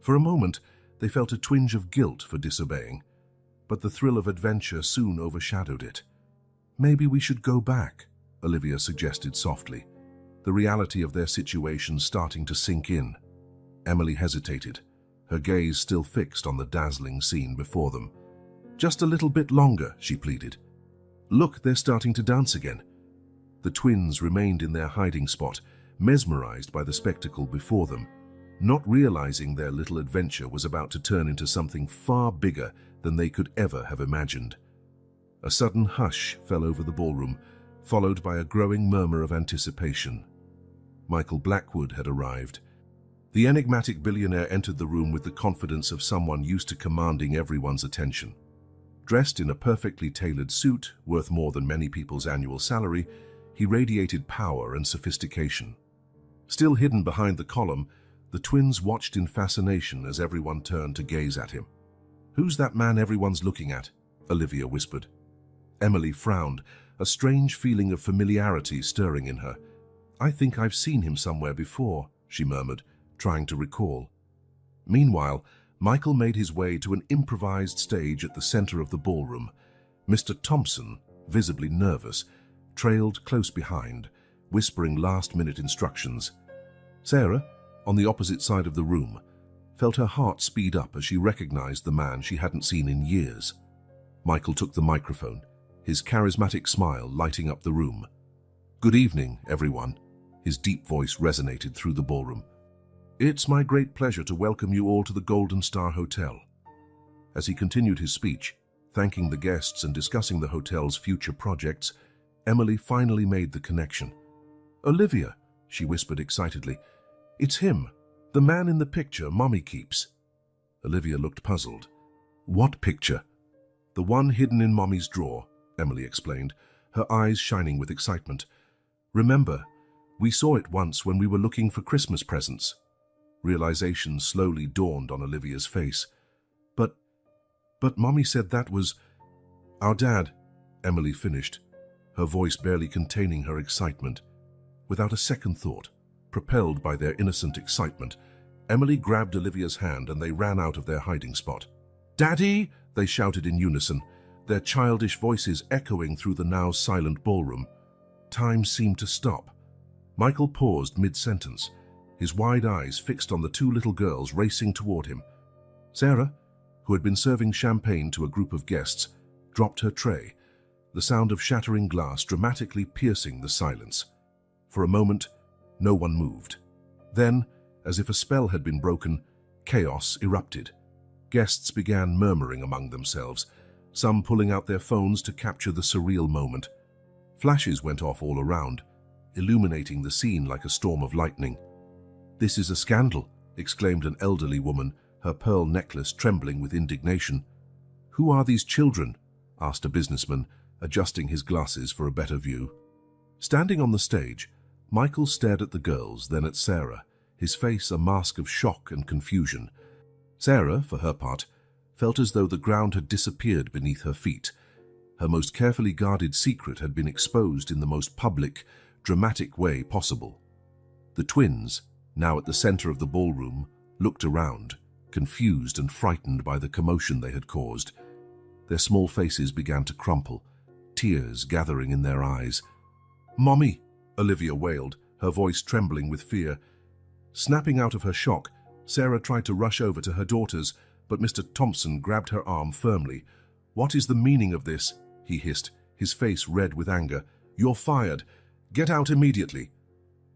Speaker 1: For a moment, they felt a twinge of guilt for disobeying, but the thrill of adventure soon overshadowed it. "Maybe we should go back," Olivia suggested softly, the reality of their situation starting to sink in. Emily hesitated, her gaze still fixed on the dazzling scene before them. "Just a little bit longer," she pleaded. "Look, they're starting to dance again." The twins remained in their hiding spot, mesmerized by the spectacle before them, not realizing their little adventure was about to turn into something far bigger than they could ever have imagined. A sudden hush fell over the ballroom, followed by a growing murmur of anticipation. Michael Blackwood had arrived. The enigmatic billionaire entered the room with the confidence of someone used to commanding everyone's attention. Dressed in a perfectly tailored suit, worth more than many people's annual salary, he radiated power and sophistication. Still hidden behind the column, the twins watched in fascination as everyone turned to gaze at him. "Who's that man everyone's looking at?" Olivia whispered. Emily frowned, a strange feeling of familiarity stirring in her. "I think I've seen him somewhere before," she murmured, trying to recall. Meanwhile, Michael made his way to an improvised stage at the center of the ballroom. Mr. Thompson, visibly nervous, trailed close behind, whispering last-minute instructions. Sarah, on the opposite side of the room, felt her heart speed up as she recognized the man she hadn't seen in years. Michael took the microphone, his charismatic smile lighting up the room. "Good evening, everyone," his deep voice resonated through the ballroom. "It's my great pleasure to welcome you all to the Golden Star Hotel." As he continued his speech, thanking the guests and discussing the hotel's future projects, Emily finally made the connection. "Olivia," she whispered excitedly, "it's him, the man in the picture Mommy keeps." Olivia looked puzzled. "What picture?" "The one hidden in Mommy's drawer," Emily explained, her eyes shining with excitement. "Remember, we saw it once when we were looking for Christmas presents." Realization slowly dawned on Olivia's face. But Mommy said that was our dad," Emily finished, her voice barely containing her excitement. Without a second thought, propelled by their innocent excitement, Emily grabbed Olivia's hand and they ran out of their hiding spot. "Daddy!" they shouted in unison. their childish voices echoing through the now silent ballroom. Time seemed to stop. Michael paused mid-sentence, his wide eyes fixed on the two little girls racing toward him. Sarah, who had been serving champagne to a group of guests, dropped her tray, the sound of shattering glass dramatically piercing the silence. For a moment, no one moved. Then, as if a spell had been broken, chaos erupted. Guests began murmuring among themselves, some pulling out their phones to capture the surreal moment. Flashes went off all around, illuminating the scene like a storm of lightning. "This is a scandal," exclaimed an elderly woman, her pearl necklace trembling with indignation. "Who are these children?" asked a businessman, adjusting his glasses for a better view. Standing on the stage, Michael stared at the girls, then at Sarah, his face a mask of shock and confusion. Sarah, for her part, felt as though the ground had disappeared beneath her feet. Her most carefully guarded secret had been exposed in the most public, dramatic way possible. The twins, now at the center of the ballroom, looked around, confused and frightened by the commotion they had caused. Their small faces began to crumple, tears gathering in their eyes. "Mommy!" Olivia wailed, her voice trembling with fear. Snapping out of her shock, Sarah tried to rush over to her daughters, but Mr. Thompson grabbed her arm firmly. "What is the meaning of this?" he hissed, his face red with anger. "You're fired. Get out immediately."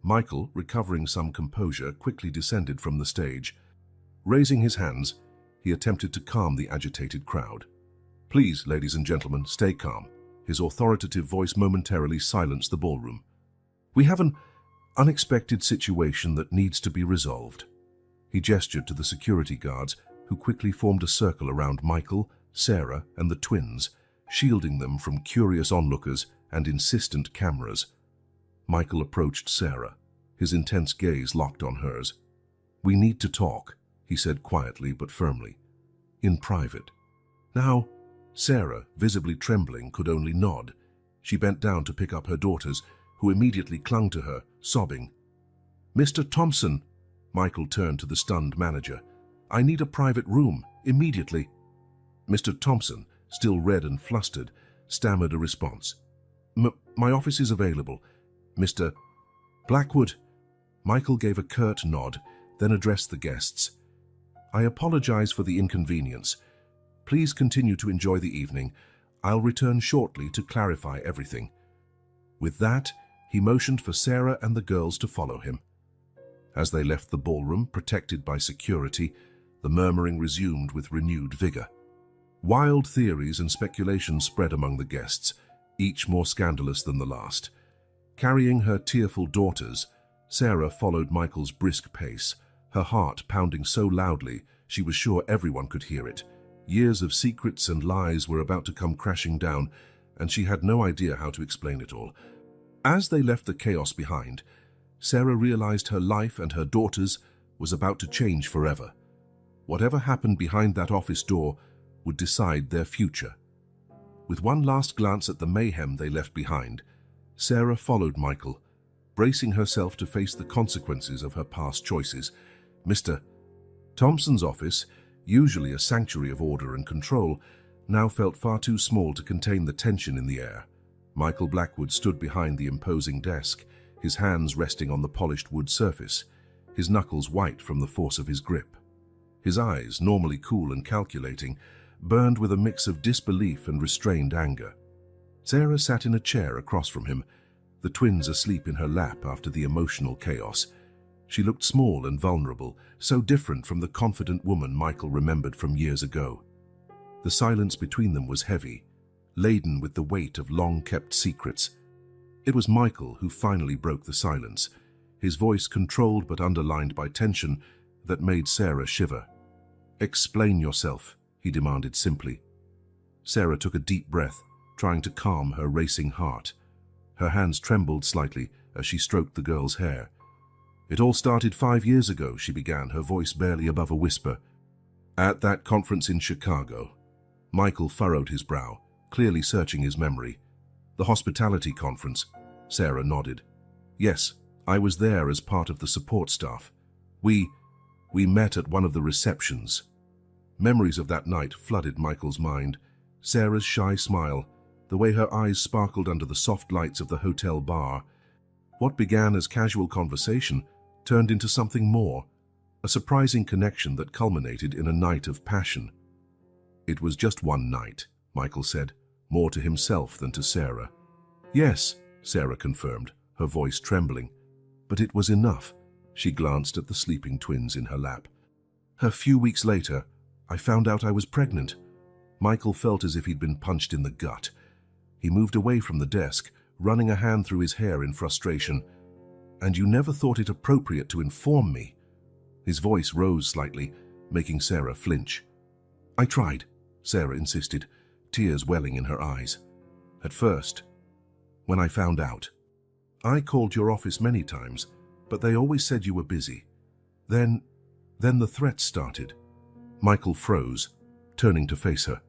Speaker 1: Michael, recovering some composure, quickly descended from the stage. Raising his hands, he attempted to calm the agitated crowd. "Please, ladies and gentlemen, stay calm." His authoritative voice momentarily silenced the ballroom. "We have an unexpected situation that needs to be resolved." He gestured to the security guards, who quickly formed a circle around Michael, Sarah, and the twins, shielding them from curious onlookers and insistent cameras. Michael approached Sarah, his intense gaze locked on hers. "We need to talk," he said quietly but firmly. "In private." Now, Sarah, visibly trembling, could only nod. She bent down to pick up her daughters, who immediately clung to her, sobbing. "Mr. Thompson," Michael turned to the stunned manager. "I need a private room, immediately." Mr. Thompson, still red and flustered, stammered a response. My office is available, Mr. Blackwood." Michael gave a curt nod, then addressed the guests. "I apologize for the inconvenience. Please continue to enjoy the evening. I'll return shortly to clarify everything." With that, he motioned for Sarah and the girls to follow him. As they left the ballroom, protected by security, the murmuring resumed with renewed vigor. Wild theories and speculations spread among the guests, each more scandalous than the last. Carrying her tearful daughters, Sarah followed Michael's brisk pace, her heart pounding so loudly she was sure everyone could hear it. Years of secrets and lies were about to come crashing down, and she had no idea how to explain it all. As they left the chaos behind, Sarah realized her life and her daughters was about to change forever. Whatever happened behind that office door would decide their future. With one last glance at the mayhem they left behind, Sarah followed Michael, bracing herself to face the consequences of her past choices. Mr. Thompson's office, usually a sanctuary of order and control, now felt far too small to contain the tension in the air. Michael Blackwood stood behind the imposing desk, his hands resting on the polished wood surface, his knuckles white from the force of his grip. His eyes, normally cool and calculating, burned with a mix of disbelief and restrained anger. Sarah sat in a chair across from him, the twins asleep in her lap after the emotional chaos. She looked small and vulnerable, so different from the confident woman Michael remembered from years ago. The silence between them was heavy, laden with the weight of long-kept secrets. It was Michael who finally broke the silence, his voice controlled but underlined by tension that made Sarah shiver. "Explain yourself," he demanded simply. Sarah took a deep breath, trying to calm her racing heart. Her hands trembled slightly as she stroked the girl's hair. "It all started 5 years ago," she began, her voice barely above a whisper. "At that conference in Chicago." Michael furrowed his brow, clearly searching his memory. "The hospitality conference," Sarah nodded. "Yes, I was there as part of the support staff. We met at one of the receptions." Memories of that night flooded Michael's mind. Sarah's shy smile, the way her eyes sparkled under the soft lights of the hotel bar. What began as casual conversation turned into something more, a surprising connection that culminated in a night of passion. "It was just one night," Michael said, more to himself than to Sarah. "Yes," Sarah confirmed, her voice trembling. "But it was enough." She glanced at the sleeping twins in her lap. "A few weeks later, I found out I was pregnant." Michael felt as if he'd been punched in the gut. He moved away from the desk, running a hand through his hair in frustration. "And you never thought it appropriate to inform me?" His voice rose slightly, making Sarah flinch. "I tried," Sarah insisted, tears welling in her eyes. "At first, when I found out, I called your office many times, but they always said you were busy. Then the threats started." Michael froze, turning to face her.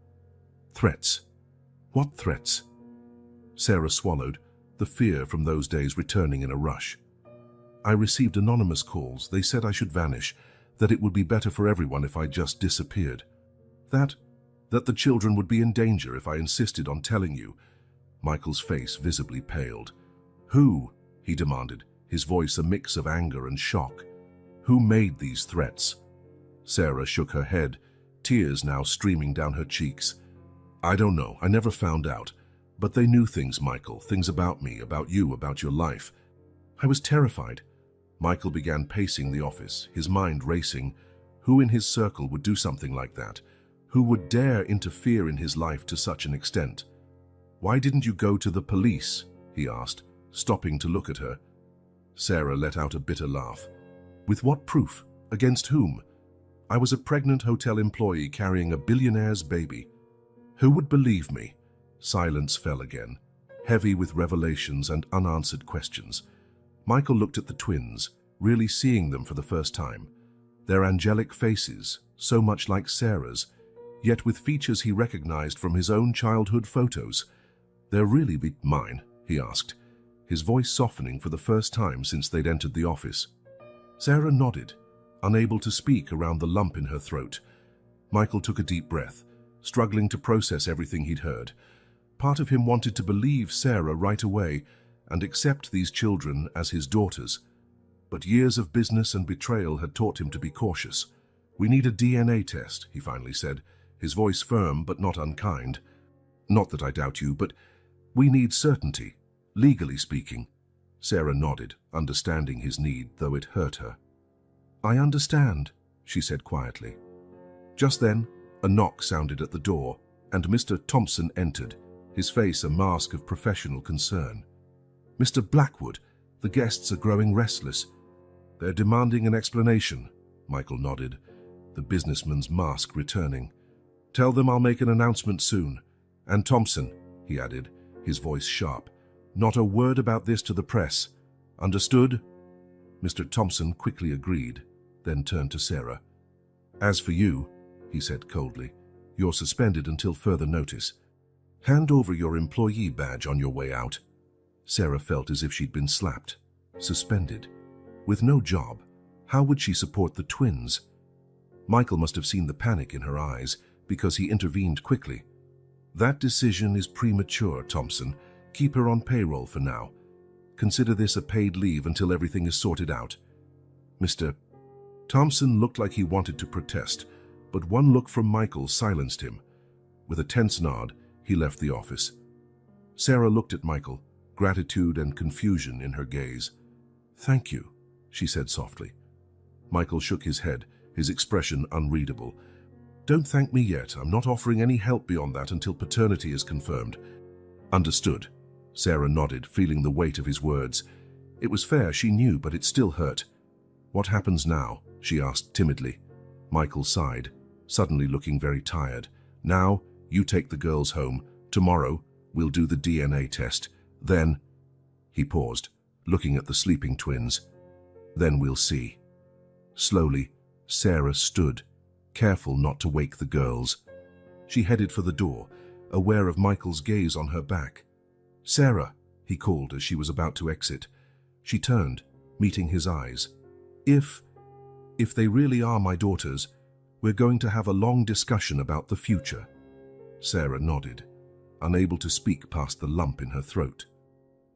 Speaker 1: "Threats? What threats?" Sarah swallowed, the fear from those days returning in a rush. "I received anonymous calls. They said I should vanish, that it would be better for everyone if I just disappeared. That the children would be in danger if I insisted on telling you." Michael's face visibly paled. "Who?" he demanded, his voice a mix of anger and shock. "Who made these threats?" Sarah shook her head, tears now streaming down her cheeks. "I don't know. I never found out. But they knew things, Michael, things about me, about you, about your life. I was terrified." Michael began pacing the office, his mind racing. Who in his circle would do something like that? Who would dare interfere in his life to such an extent? "Why didn't you go to the police?" he asked, stopping to look at her. Sarah let out a bitter laugh. "With what proof? Against whom? I was a pregnant hotel employee carrying a billionaire's baby. Who would believe me?" Silence fell again, heavy with revelations and unanswered questions. Michael looked at the twins, really seeing them for the first time. Their angelic faces, so much like Sarah's, yet with features he recognized from his own childhood photos. "They'll really be mine?" he asked, his voice softening for the first time since they'd entered the office. Sarah nodded, unable to speak around the lump in her throat. Michael took a deep breath, struggling to process everything he'd heard. Part of him wanted to believe Sarah right away and accept these children as his daughters. But years of business and betrayal had taught him to be cautious. "We need a DNA test," he finally said, his voice firm but not unkind. "Not that I doubt you, but we need certainty, legally speaking." Sarah nodded, understanding his need, though it hurt her. "I understand," she said quietly. Just then, a knock sounded at the door, and Mr. Thompson entered, his face a mask of professional concern. "Mr. Blackwood, the guests are growing restless." "They're demanding an explanation," Michael nodded, the businessman's mask returning. "Tell them I'll make an announcement soon. And Thompson," he added, his voice sharp, "not a word about this to the press. Understood?" Mr. Thompson quickly agreed, then turned to Sarah. "As for you," he said coldly, "you're suspended until further notice. Hand over your employee badge on your way out." Sarah felt as if she'd been slapped. Suspended. With no job, how would she support the twins? Michael must have seen the panic in her eyes, because he intervened quickly. "That decision is premature, Thompson. Keep her on payroll for now. Consider this a paid leave until everything is sorted out." Mr. Thompson looked like he wanted to protest, but one look from Michael silenced him. With a tense nod, he left the office. Sarah looked at Michael, gratitude and confusion in her gaze. "Thank you," she said softly. Michael shook his head, his expression unreadable. "Don't thank me yet. I'm not offering any help beyond that until paternity is confirmed." "Understood." Sarah nodded, feeling the weight of his words. It was fair, she knew, but it still hurt. "What happens now?" she asked timidly. Michael sighed, suddenly looking very tired. "Now, you take the girls home. Tomorrow, we'll do the DNA test. Then—" He paused, looking at the sleeping twins. "Then we'll see." Slowly, Sarah stood, careful not to wake the girls. She headed for the door, aware of Michael's gaze on her back. "Sarah," he called as she was about to exit. She turned, meeting his eyes. If they really are my daughters, we're going to have a long discussion about the future." Sarah nodded, unable to speak past the lump in her throat.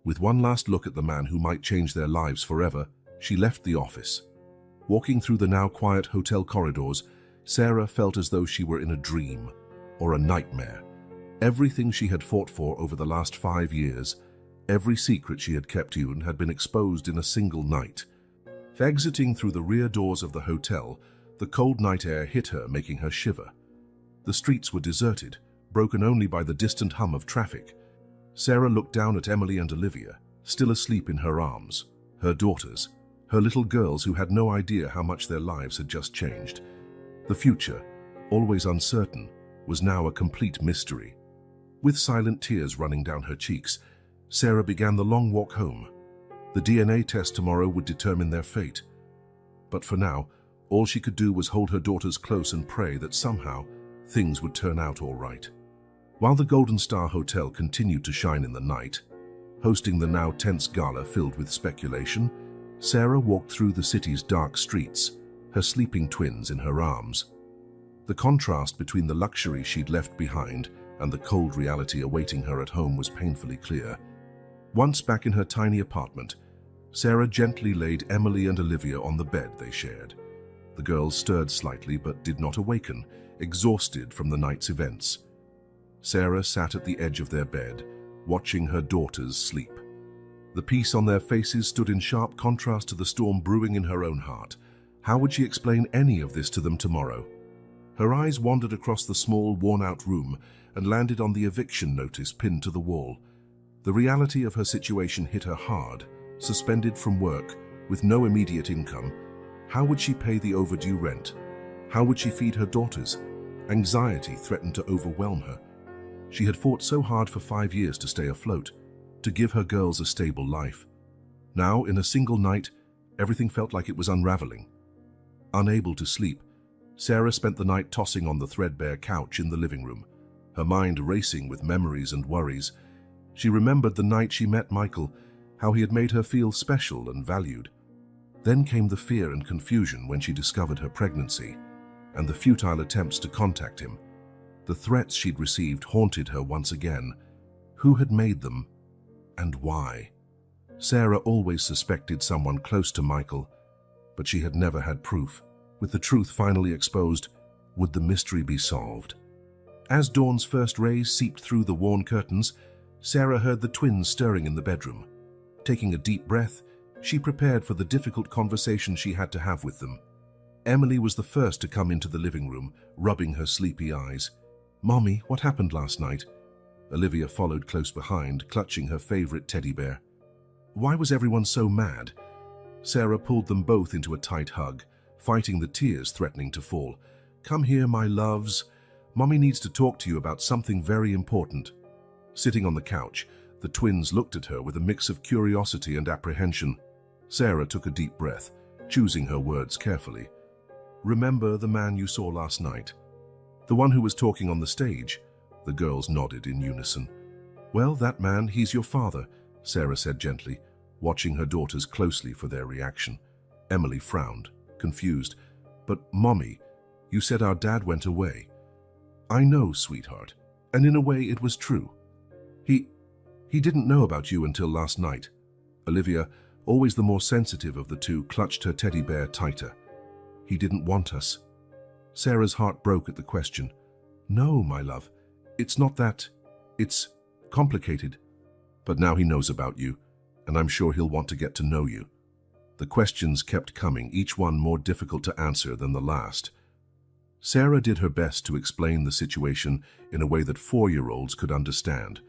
Speaker 1: With one last look at the man who might change their lives forever, she left the office. Walking through the now quiet hotel corridors, Sarah felt as though she were in a dream or a nightmare. Everything she had fought for over the last 5 years, every secret she had kept hidden, had been exposed in a single night. Exiting through the rear doors of the hotel, the cold night air hit her, making her shiver. The streets were deserted, broken only by the distant hum of traffic. Sarah looked down at Emily and Olivia, still asleep in her arms, her daughters, her little girls who had no idea how much their lives had just changed. The future, always uncertain, was now a complete mystery. With silent tears running down her cheeks, Sarah began the long walk home. The DNA test tomorrow would determine their fate. But for now, all she could do was hold her daughters close and pray that somehow things would turn out all right. While the Golden Star Hotel continued to shine in the night, hosting the now tense gala filled with speculation, Sarah walked through the city's dark streets, her sleeping twins in her arms. The contrast between the luxury she'd left behind and the cold reality awaiting her at home was painfully clear. Once back in her tiny apartment, Sarah gently laid Emily and Olivia on the bed they shared. The girls stirred slightly but did not awaken, exhausted from the night's events. Sarah sat at the edge of their bed, watching her daughters sleep. The peace on their faces stood in sharp contrast to the storm brewing in her own heart. How would she explain any of this to them tomorrow? Her eyes wandered across the small, worn-out room and landed on the eviction notice pinned to the wall. The reality of her situation hit her hard. Suspended from work, with no immediate income, how would she pay the overdue rent? How would she feed her daughters? Anxiety threatened to overwhelm her. She had fought so hard for 5 years to stay afloat, to give her girls a stable life. Now, in a single night, everything felt like it was unraveling. Unable to sleep, Sarah spent the night tossing on the threadbare couch in the living room, her mind racing with memories and worries. She remembered the night she met Michael, how he had made her feel special and valued. Then came the fear and confusion when she discovered her pregnancy, and the futile attempts to contact him. The threats she'd received haunted her once again. Who had made them, and why? Sarah always suspected someone close to Michael, but she had never had proof. With the truth finally exposed, would the mystery be solved? As dawn's first rays seeped through the worn curtains, Sarah heard the twins stirring in the bedroom. Taking a deep breath, she prepared for the difficult conversation she had to have with them. Emily was the first to come into the living room, rubbing her sleepy eyes. "Mommy, what happened last night?" Olivia followed close behind, clutching her favorite teddy bear. "Why was everyone so mad?" Sarah pulled them both into a tight hug, fighting the tears threatening to fall. "Come here, my loves. Mommy needs to talk to you about something very important." Sitting on the couch, the twins looked at her with a mix of curiosity and apprehension. Sarah took a deep breath, choosing her words carefully. "Remember the man you saw last night? The one who was talking on the stage?" The girls nodded in unison. "Well, that man, he's your father," Sarah said gently, watching her daughters closely for their reaction. Emily frowned, confused. "But, Mommy, you said our dad went away." "I know, sweetheart, and in a way it was true. He didn't know about you until last night." Olivia, always the more sensitive of the two, clutched her teddy bear tighter. "He didn't want us." Sarah's heart broke at the question. "No, my love, it's not that. It's complicated. But now he knows about you, and I'm sure he'll want to get to know you." The questions kept coming, each one more difficult to answer than the last. Sarah did her best to explain the situation in a way that 4-year-olds could understand,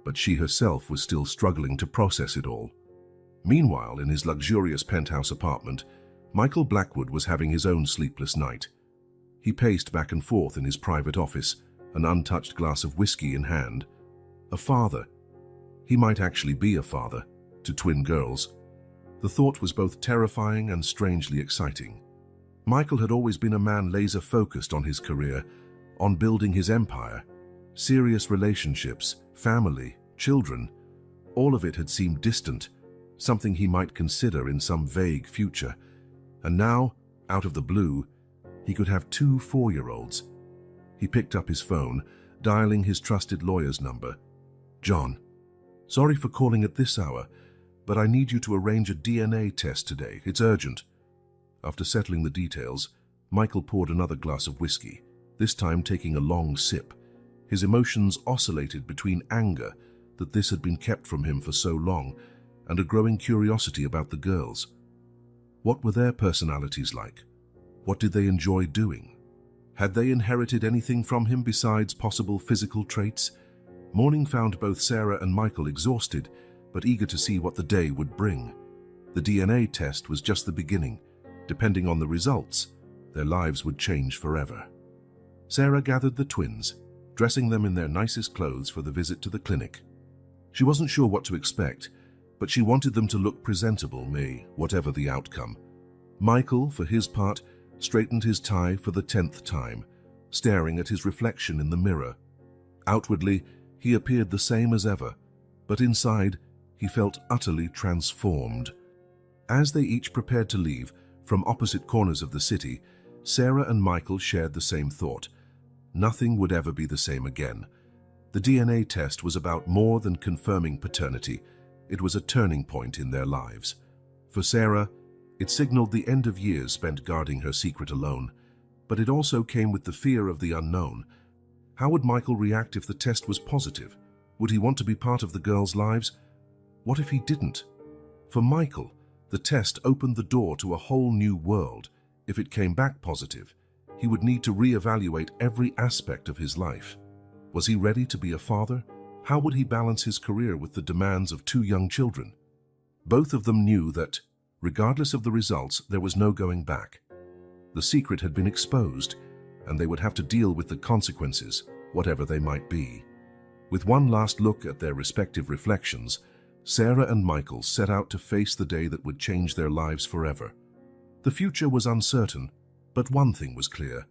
Speaker 1: but she herself was still struggling to process it all. Meanwhile, in his luxurious penthouse apartment, Michael Blackwood was having his own sleepless night. He paced back and forth in his private office, an untouched glass of whiskey in hand. A father. He might actually be a father, to twin girls. The thought was both terrifying and strangely exciting. Michael had always been a man laser-focused on his career, on building his empire. Serious relationships, family, children, all of it had seemed distant, something he might consider in some vague future. And now, out of the blue, he could have 2 4-year-olds. He picked up his phone, dialing his trusted lawyer's number. "John, sorry for calling at this hour, but I need you to arrange a DNA test today. It's urgent." After settling the details, Michael poured another glass of whiskey, this time taking a long sip. His emotions oscillated between anger that this had been kept from him for so long and a growing curiosity about the girls. What were their personalities like? What did they enjoy doing? Had they inherited anything from him besides possible physical traits? Morning found both Sarah and Michael exhausted, but eager to see what the day would bring. The DNA test was just the beginning. Depending on the results, their lives would change forever. Sarah gathered the twins, dressing them in their nicest clothes for the visit to the clinic. She wasn't sure what to expect, but she wanted them to look presentable, whatever the outcome. Michael, for his part, straightened his tie for the 10th time, staring at his reflection in the mirror. Outwardly, he appeared the same as ever, but inside, he felt utterly transformed. As they each prepared to leave, from opposite corners of the city, Sarah and Michael shared the same thought. Nothing would ever be the same again. The DNA test was about more than confirming paternity. It was a turning point in their lives. For Sarah, it signaled the end of years spent guarding her secret alone. But it also came with the fear of the unknown. How would Michael react if the test was positive? Would he want to be part of the girls' lives? What if he didn't? For Michael, the test opened the door to a whole new world. If it came back positive, he would need to reevaluate every aspect of his life. Was he ready to be a father? How would he balance his career with the demands of 2 young children? Both of them knew that, regardless of the results, there was no going back. The secret had been exposed, and they would have to deal with the consequences, whatever they might be. With one last look at their respective reflections, Sarah and Michael set out to face the day that would change their lives forever. The future was uncertain, but one thing was clear.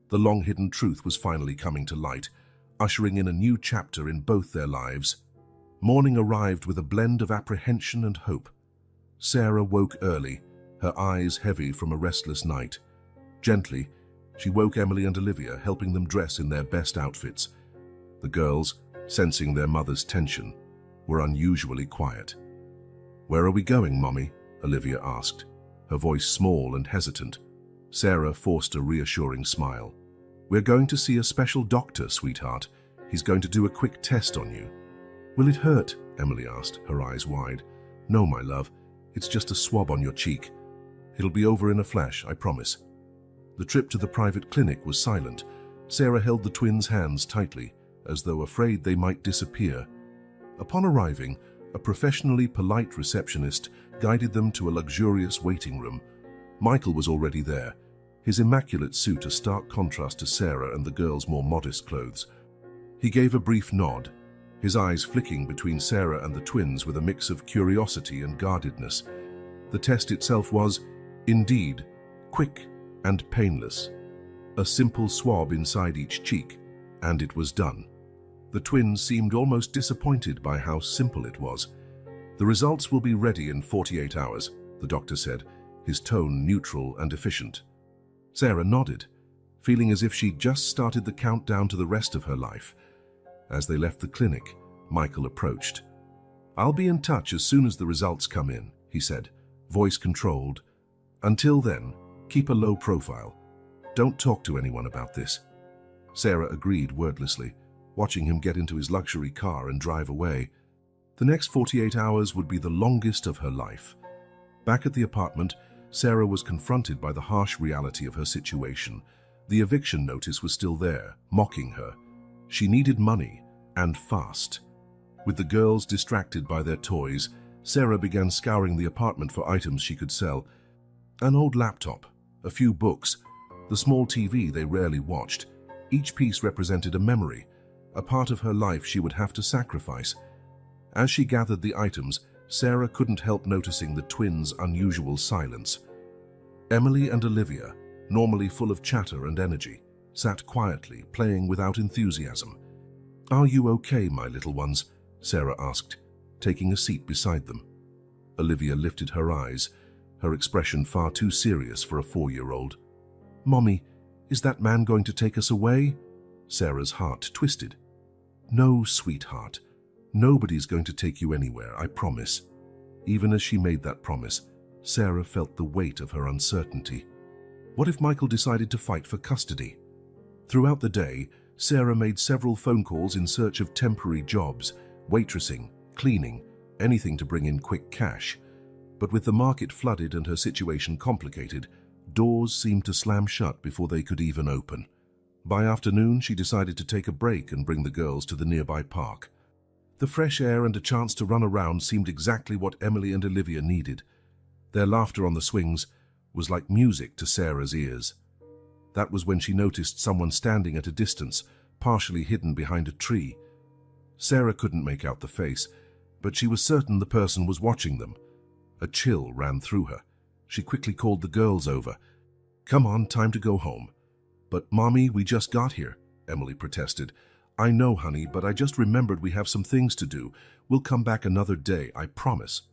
Speaker 1: The long-hidden truth was finally coming to light, ushering in a new chapter in both their lives. Morning arrived with a blend of apprehension and hope. Sarah woke early, her eyes heavy from a restless night. Gently, she woke Emily and Olivia, helping them dress in their best outfits. The girls, sensing their mother's tension, were unusually quiet. "Where are we going, Mommy?" Olivia asked, her voice small and hesitant. Sarah forced a reassuring smile. "We're going to see a special doctor, sweetheart. He's going to do a quick test on you." "Will it hurt?" Emily asked, her eyes wide. "No, my love. It's just a swab on your cheek. It'll be over in a flash, I promise." The trip to the private clinic was silent. Sarah held the twins' hands tightly, as though afraid they might disappear. Upon arriving, a professionally polite receptionist guided them to a luxurious waiting room. Michael was already there, his immaculate suit a stark contrast to Sarah and the girls' more modest clothes. He gave a brief nod, his eyes flicking between Sarah and the twins with a mix of curiosity and guardedness. The test itself was, indeed, quick and painless. A simple swab inside each cheek, and it was done. The twins seemed almost disappointed by how simple it was. "The results will be ready in 48 hours, the doctor said, his tone neutral and efficient. Sarah nodded, feeling as if she'd just started the countdown to the rest of her life. As they left the clinic, Michael approached. "I'll be in touch as soon as the results come in," he said, voice controlled. "Until then, keep a low profile. Don't talk to anyone about this." Sarah agreed wordlessly, watching him get into his luxury car and drive away. The next 48 hours would be the longest of her life. Back at the apartment, Sarah was confronted by the harsh reality of her situation. The eviction notice was still there, mocking her. She needed money, and fast. With the girls distracted by their toys, Sarah began scouring the apartment for items she could sell. An old laptop, a few books, the small TV they rarely watched. Each piece represented a memory, a part of her life she would have to sacrifice. As she gathered the items, Sarah couldn't help noticing the twins' unusual silence. Emily and Olivia, normally full of chatter and energy, sat quietly, playing without enthusiasm. "Are you okay, my little ones?" Sarah asked, taking a seat beside them. Olivia lifted her eyes, her expression far too serious for a 4-year-old. "Mommy, is that man going to take us away?" Sarah's heart twisted. "No, sweetheart. Nobody's going to take you anywhere, I promise." Even as she made that promise, Sarah felt the weight of her uncertainty. What if Michael decided to fight for custody? Throughout the day, Sarah made several phone calls in search of temporary jobs, waitressing, cleaning, anything to bring in quick cash. But with the market flooded and her situation complicated, doors seemed to slam shut before they could even open. By afternoon, she decided to take a break and bring the girls to the nearby park. The fresh air and a chance to run around seemed exactly what Emily and Olivia needed. Their laughter on the swings was like music to Sarah's ears. That was when she noticed someone standing at a distance, partially hidden behind a tree. Sarah couldn't make out the face, but she was certain the person was watching them. A chill ran through her. She quickly called the girls over. "Come on, time to go home." "But Mommy, we just got here," Emily protested. "I know, honey, but I just remembered we have some things to do. We'll come back another day, I promise."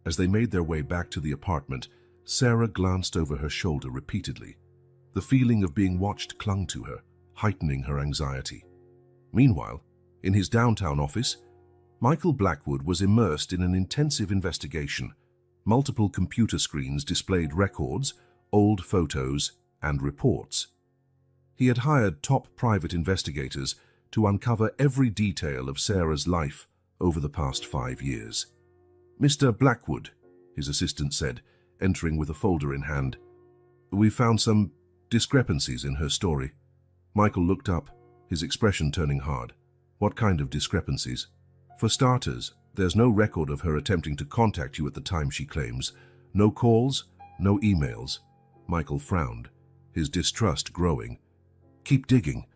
Speaker 1: As they made their way back to the apartment, Sarah glanced over her shoulder repeatedly. The feeling of being watched clung to her, heightening her anxiety. Meanwhile, in his downtown office, Michael Blackwood was immersed in an intensive investigation. Multiple computer screens displayed records, old photos, and reports. He had hired top private investigators to uncover every detail of Sarah's life over the past 5 years. "Mr. Blackwood," his assistant said, entering with a folder in hand, "we found some discrepancies in her story." Michael looked up, his expression turning hard. "What kind of discrepancies?" "For starters, there's no record of her attempting to contact you at the time she claims. No calls, no emails." Michael frowned, his distrust growing. "Keep digging.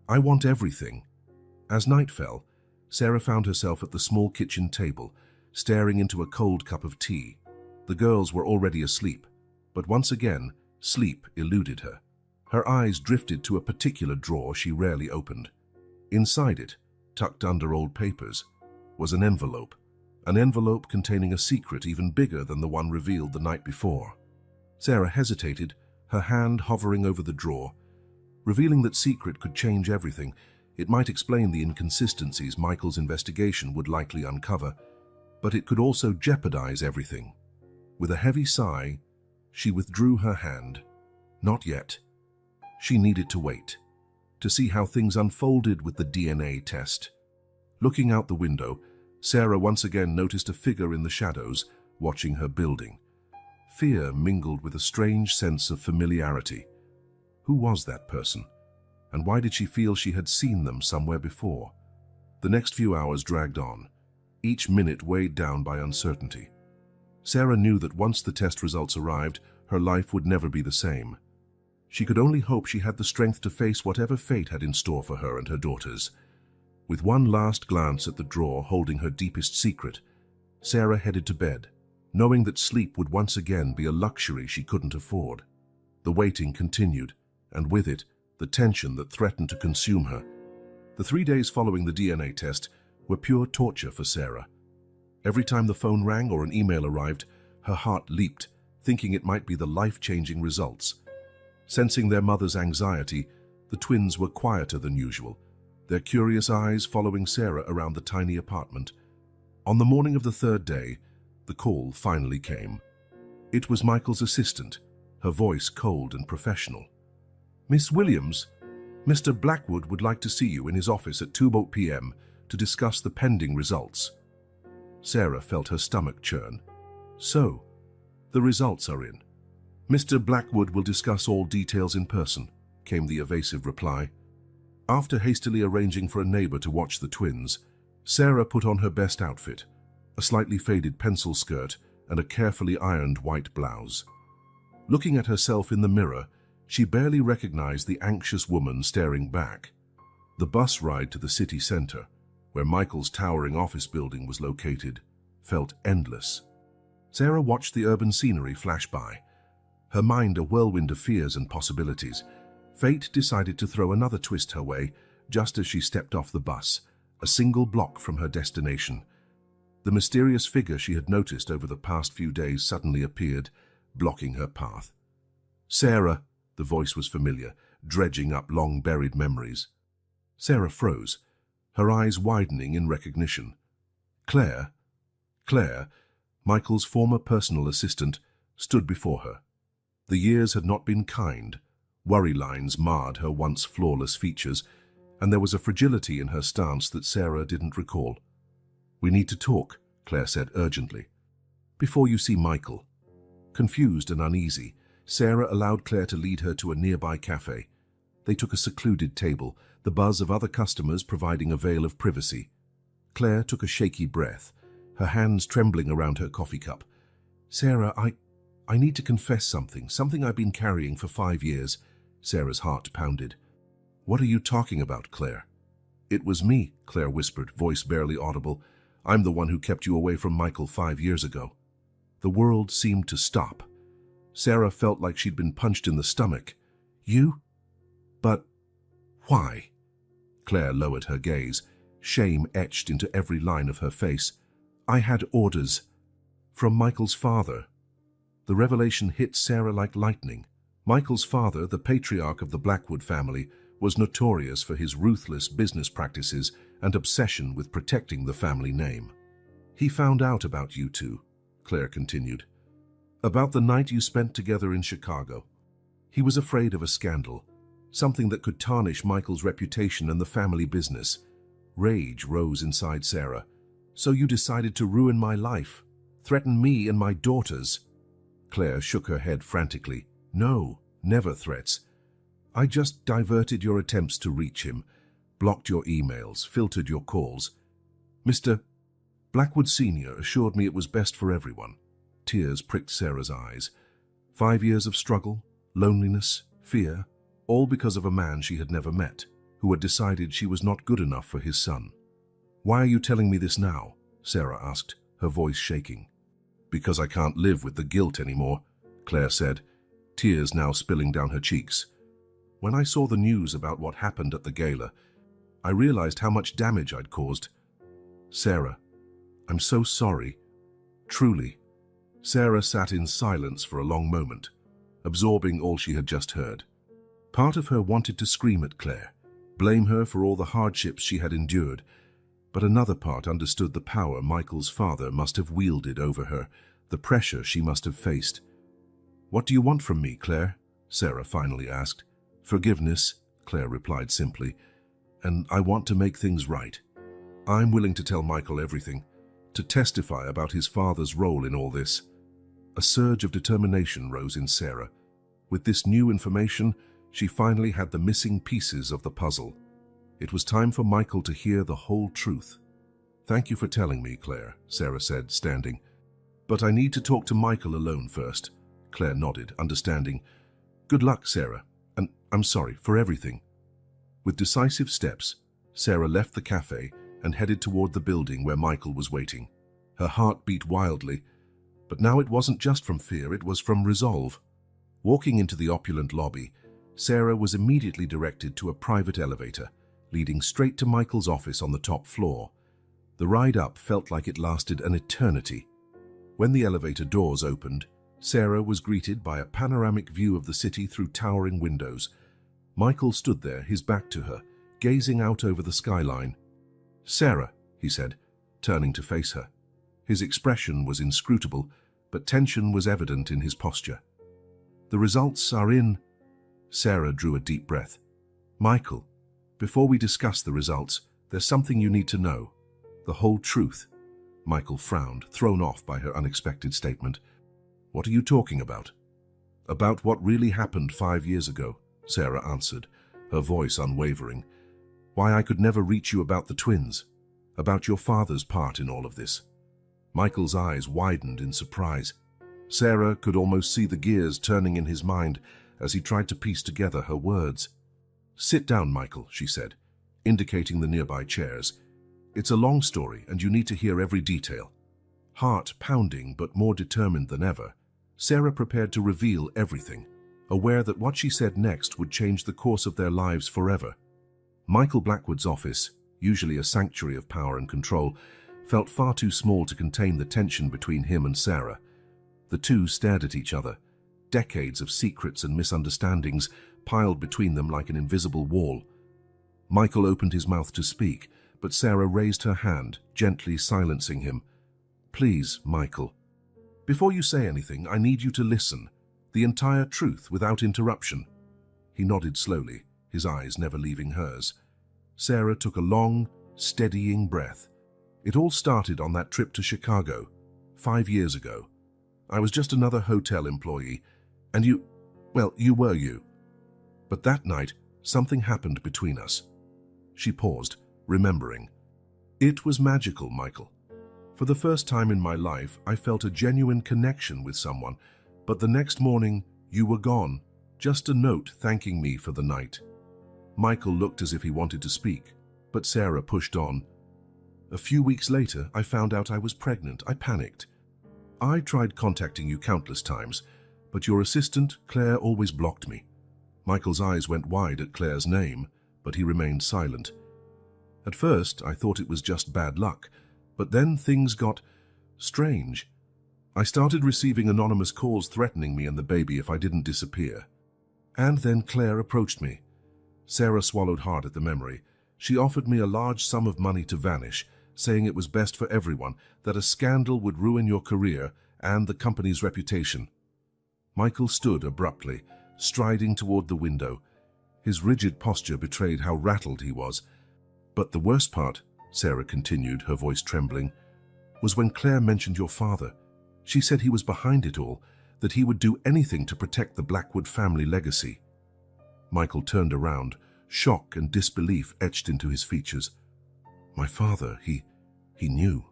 Speaker 1: I want everything." As night fell, Sarah found herself at the small kitchen table, staring into a cold cup of tea. The girls were already asleep, but once again, sleep eluded her. Her eyes drifted to a particular drawer she rarely opened. Inside it, tucked under old papers, was an envelope containing a secret even bigger than the one revealed the night before. Sarah hesitated, her hand hovering over the drawer. Revealing that secret could change everything. It might explain the inconsistencies Michael's investigation would likely uncover, but it could also jeopardize everything. With a heavy sigh, she withdrew her hand. Not yet. She needed to wait, to see how things unfolded with the DNA test. Looking out the window, Sarah once again noticed a figure in the shadows, watching her building. Fear mingled with a strange sense of familiarity. Who was that person? And why did she feel she had seen them somewhere before? The next few hours dragged on, each minute weighed down by uncertainty. Sarah knew that once the test results arrived, her life would never be the same. She could only hope she had the strength to face whatever fate had in store for her and her daughters. With one last glance at the drawer holding her deepest secret, Sarah headed to bed, knowing that sleep would once again be a luxury she couldn't afford. The waiting continued, and with it, the tension that threatened to consume her. The 3 days following the DNA test were pure torture for Sarah. Every time the phone rang or an email arrived, her heart leaped, thinking it might be the life-changing results. Sensing their mother's anxiety, the twins were quieter than usual, their curious eyes following Sarah around the tiny apartment. On the morning of the 3rd day, the call finally came. It was Michael's assistant, her voice cold and professional. "Miss Williams, Mr. Blackwood would like to see you in his office at 2 p.m. to discuss the pending results." Sarah felt her stomach churn. "So, the results are in. Mr. Blackwood will discuss all details in person," came the evasive reply. After hastily arranging for a neighbor to watch the twins, Sarah put on her best outfit, a slightly faded pencil skirt and a carefully ironed white blouse. Looking at herself in the mirror, she barely recognized the anxious woman staring back. The bus ride to the city center, where Michael's towering office building was located, felt endless. Sarah watched the urban scenery flash by, her mind a whirlwind of fears and possibilities. Fate decided to throw another twist her way just as she stepped off the bus, a single block from her destination. The mysterious figure she had noticed over the past few days suddenly appeared, blocking her path. "Sarah," the voice was familiar, dredging up long-buried memories. Sarah froze, her eyes widening in recognition. Claire, Michael's former personal assistant, stood before her. The years had not been kind. Worry lines marred her once flawless features, and there was a fragility in her stance that Sarah didn't recall. "We need to talk," Claire said urgently. "Before you see Michael." Confused and uneasy, Sarah allowed Claire to lead her to a nearby cafe. They took a secluded table, the buzz of other customers providing a veil of privacy. Claire took a shaky breath, her hands trembling around her coffee cup. "Sarah, I need to confess something I've been carrying for 5 years." Sarah's heart pounded. "What are you talking about, Claire?" "It was me," Claire whispered, voice barely audible. "I'm the one who kept you away from Michael 5 years ago." The world seemed to stop. Sarah felt like she'd been punched in the stomach. "You? But why?" Claire lowered her gaze, shame etched into every line of her face. "I had orders from Michael's father." The revelation hit Sarah like lightning. Michael's father, the patriarch of the Blackwood family, was notorious for his ruthless business practices and obsession with protecting the family name. "He found out about you two," Claire continued. "About the night you spent together in Chicago. He was afraid of a scandal, something that could tarnish Michael's reputation and the family business." Rage rose inside Sarah. "So you decided to ruin my life, threaten me and my daughters?" Claire shook her head frantically. "No, never threats. I just diverted your attempts to reach him, blocked your emails, filtered your calls. Mr. Blackwood Sr. assured me it was best for everyone." Tears pricked Sarah's eyes. 5 years of struggle, loneliness, fear, all because of a man she had never met, who had decided she was not good enough for his son. "Why are you telling me this now?" Sarah asked, her voice shaking. "Because I can't live with the guilt anymore," Claire said, tears now spilling down her cheeks. "When I saw the news about what happened at the gala, I realized how much damage I'd caused. Sarah, I'm so sorry. Truly." Sarah sat in silence for a long moment, absorbing all she had just heard. Part of her wanted to scream at Claire, blame her for all the hardships she had endured, but another part understood the power Michael's father must have wielded over her, the pressure she must have faced. "What do you want from me, Claire?" Sarah finally asked. "Forgiveness," Claire replied simply, "and I want to make things right. I'm willing to tell Michael everything, to testify about his father's role in all this." A surge of determination rose in Sarah. With this new information, she finally had the missing pieces of the puzzle. It was time for Michael to hear the whole truth. "Thank you for telling me, Claire," Sarah said, standing. "But I need to talk to Michael alone first." Claire nodded, understanding. "Good luck, Sarah, and I'm sorry for everything." With decisive steps, Sarah left the cafe and headed toward the building where Michael was waiting. Her heart beat wildly, but now it wasn't just from fear, it was from resolve. Walking into the opulent lobby, Sarah was immediately directed to a private elevator, leading straight to Michael's office on the top floor. The ride up felt like it lasted an eternity. When the elevator doors opened, Sarah was greeted by a panoramic view of the city through towering windows. Michael stood there, his back to her, gazing out over the skyline. "Sarah," he said, turning to face her. His expression was inscrutable, but tension was evident in his posture. "The results are in." Sarah drew a deep breath. "Michael, before we discuss the results, there's something you need to know. The whole truth." Michael frowned, thrown off by her unexpected statement. "What are you talking about?" "About what really happened 5 years ago," Sarah answered, her voice unwavering. "Why I could never reach you about the twins, about your father's part in all of this." Michael's eyes widened in surprise. Sarah could almost see the gears turning in his mind as he tried to piece together her words. "Sit down, Michael," she said, indicating the nearby chairs. "It's a long story, and you need to hear every detail." Heart pounding but more determined than ever, Sarah prepared to reveal everything, aware that what she said next would change the course of their lives forever. Michael Blackwood's office, usually a sanctuary of power and control, felt far too small to contain the tension between him and Sarah. The two stared at each other, decades of secrets and misunderstandings piled between them like an invisible wall. Michael opened his mouth to speak, but Sarah raised her hand, gently silencing him. "Please, Michael. Before you say anything, I need you to listen. The entire truth, without interruption." He nodded slowly, his eyes never leaving hers. Sarah took a long, steadying breath. "It all started on that trip to Chicago, 5 years ago. I was just another hotel employee, and you were you. But that night, something happened between us." She paused, remembering. "It was magical, Michael. For the first time in my life, I felt a genuine connection with someone, but the next morning, you were gone. Just a note thanking me for the night." Michael looked as if he wanted to speak, but Sarah pushed on. "A few weeks later, I found out I was pregnant. I panicked. I tried contacting you countless times, but your assistant, Claire, always blocked me." Michael's eyes went wide at Claire's name, but he remained silent. "At first, I thought it was just bad luck, but then things got strange. I started receiving anonymous calls threatening me and the baby if I didn't disappear. And then Claire approached me." Sarah swallowed hard at the memory. "She offered me a large sum of money to vanish, saying it was best for everyone, that a scandal would ruin your career and the company's reputation." Michael stood abruptly, striding toward the window. His rigid posture betrayed how rattled he was. "But the worst part," Sarah continued, her voice trembling, "was when Claire mentioned your father. She said he was behind it all, that he would do anything to protect the Blackwood family legacy." Michael turned around, shock and disbelief etched into his features. "My father, he knew."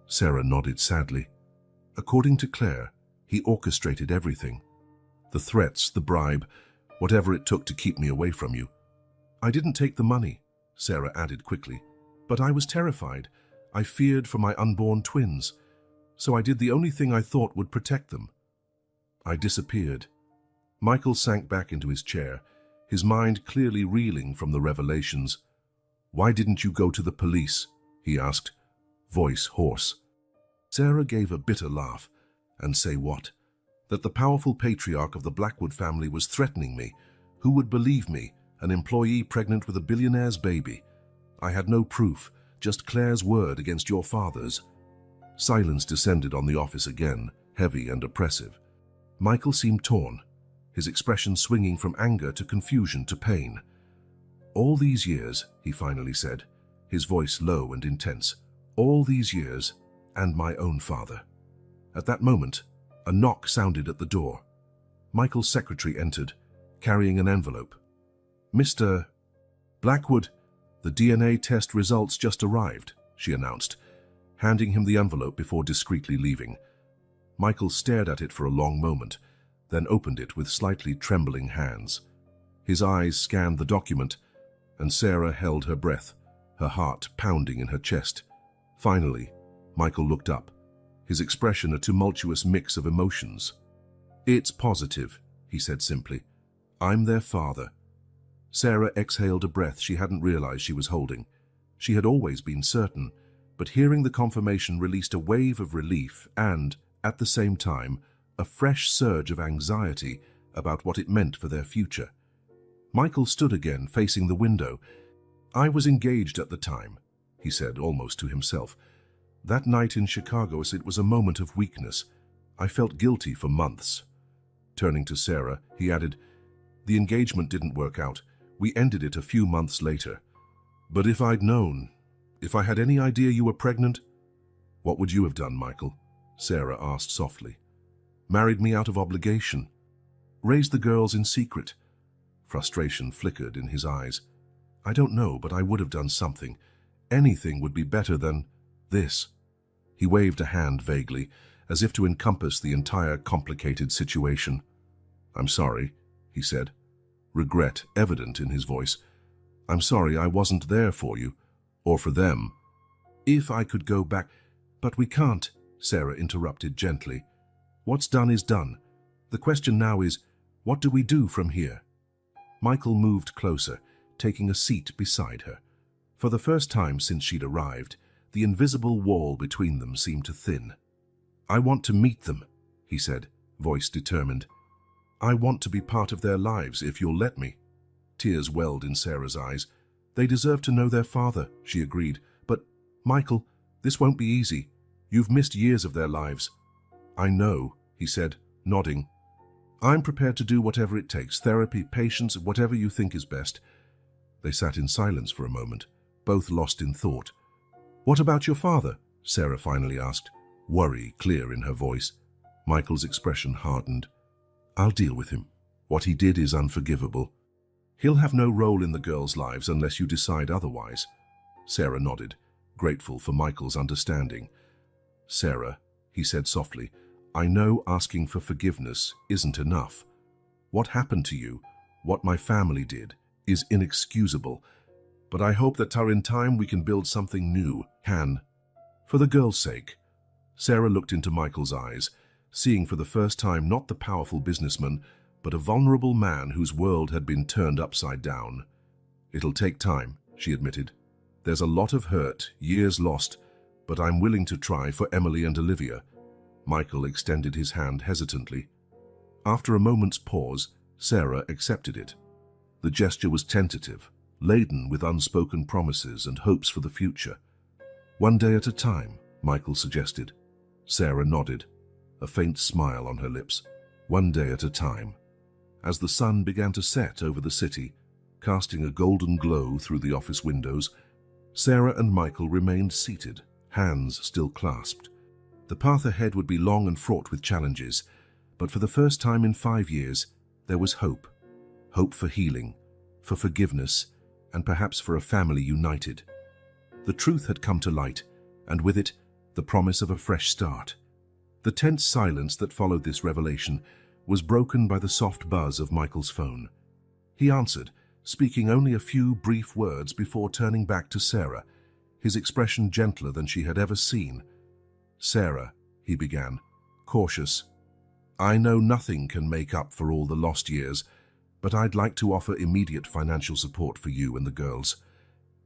Speaker 1: Sarah nodded sadly. "According to Claire, he orchestrated everything. The threats, the bribe, whatever it took to keep me away from you. I didn't take the money," Sarah added quickly, "but I was terrified. I feared for my unborn twins. So I did the only thing I thought would protect them. I disappeared." Michael sank back into his chair, his mind clearly reeling from the revelations. "Why didn't you go to the police?" he asked, voice hoarse. Sarah gave a bitter laugh. "And say what? That the powerful patriarch of the Blackwood family was threatening me. Who would believe me, an employee pregnant with a billionaire's baby? I had no proof, just Claire's word against your father's." Silence descended on the office again, heavy and oppressive. Michael seemed torn, his expression swinging from anger to confusion to pain. "All these years," he finally said, his voice low and intense, "all these years, and my own father." At that moment, a knock sounded at the door. Michael's secretary entered, carrying an envelope. "Mr. Blackwood, the DNA test results just arrived," she announced, handing him the envelope before discreetly leaving. Michael stared at it for a long moment, then opened it with slightly trembling hands. His eyes scanned the document, and Sarah held her breath, her heart pounding in her chest. Finally, Michael looked up, his expression a tumultuous mix of emotions. "It's positive," he said simply. "I'm their father." Sarah exhaled a breath she hadn't realized she was holding. She had always been certain, but hearing the confirmation released a wave of relief and, at the same time, a fresh surge of anxiety about what it meant for their future. Michael stood again, facing the window. "I was engaged at the time," he said, almost to himself. "That night in Chicago, it was a moment of weakness. I felt guilty for months." Turning to Sarah, he added, "The engagement didn't work out. We ended it a few months later. But if I'd known, if I had any idea you were pregnant—" "What would you have done, Michael?" Sarah asked softly. "Married me out of obligation. Raised the girls in secret." Frustration flickered in his eyes. "I don't know, but I would have done something. Anything would be better than this." He waved a hand vaguely, as if to encompass the entire complicated situation. "I'm sorry," he said, regret evident in his voice. "I'm sorry I wasn't there for you, or for them. If I could go back—" "But we can't," Sarah interrupted gently. "What's done is done. The question now is, what do we do from here?" Michael moved closer, taking a seat beside her. For the first time since she'd arrived, the invisible wall between them seemed to thin. "I want to meet them," he said, voice determined. "I want to be part of their lives, if you'll let me." Tears welled in Sarah's eyes. They deserve to know their father, she agreed. But, Michael, this won't be easy. You've missed years of their lives. I know, he said, nodding. I'm prepared to do whatever it takes, therapy, patience, whatever you think is best. They sat in silence for a moment, both lost in thought. What about your father? Sarah finally asked, worry clear in her voice. Michael's expression hardened. I'll deal with him. What he did is unforgivable. He'll have no role in the girls' lives unless you decide otherwise. Sarah nodded, grateful for Michael's understanding. Sarah, he said softly, I know asking for forgiveness isn't enough. What happened to you, what my family did, is inexcusable. But I hope that in time we can build something new, for the girls' sake. Sarah looked into Michael's eyes, seeing for the first time not the powerful businessman, but a vulnerable man whose world had been turned upside down. It'll take time, she admitted. There's a lot of hurt, years lost, but I'm willing to try for Emily and Olivia. Michael extended his hand hesitantly. After a moment's pause, Sarah accepted it. The gesture was tentative, laden with unspoken promises and hopes for the future. One day at a time, Michael suggested. Sarah nodded, a faint smile on her lips. One day at a time. As the sun began to set over the city, casting a golden glow through the office windows, Sarah and Michael remained seated, hands still clasped. The path ahead would be long and fraught with challenges, but for the first time in 5 years, there was hope. Hope for healing, for forgiveness, and perhaps for a family united. The truth had come to light, and with it, the promise of a fresh start. The tense silence that followed this revelation was broken by the soft buzz of Michael's phone. He answered, speaking only a few brief words before turning back to Sarah, his expression gentler than she had ever seen. Sarah, he began, cautious. I know nothing can make up for all the lost years, but I'd like to offer immediate financial support for you and the girls.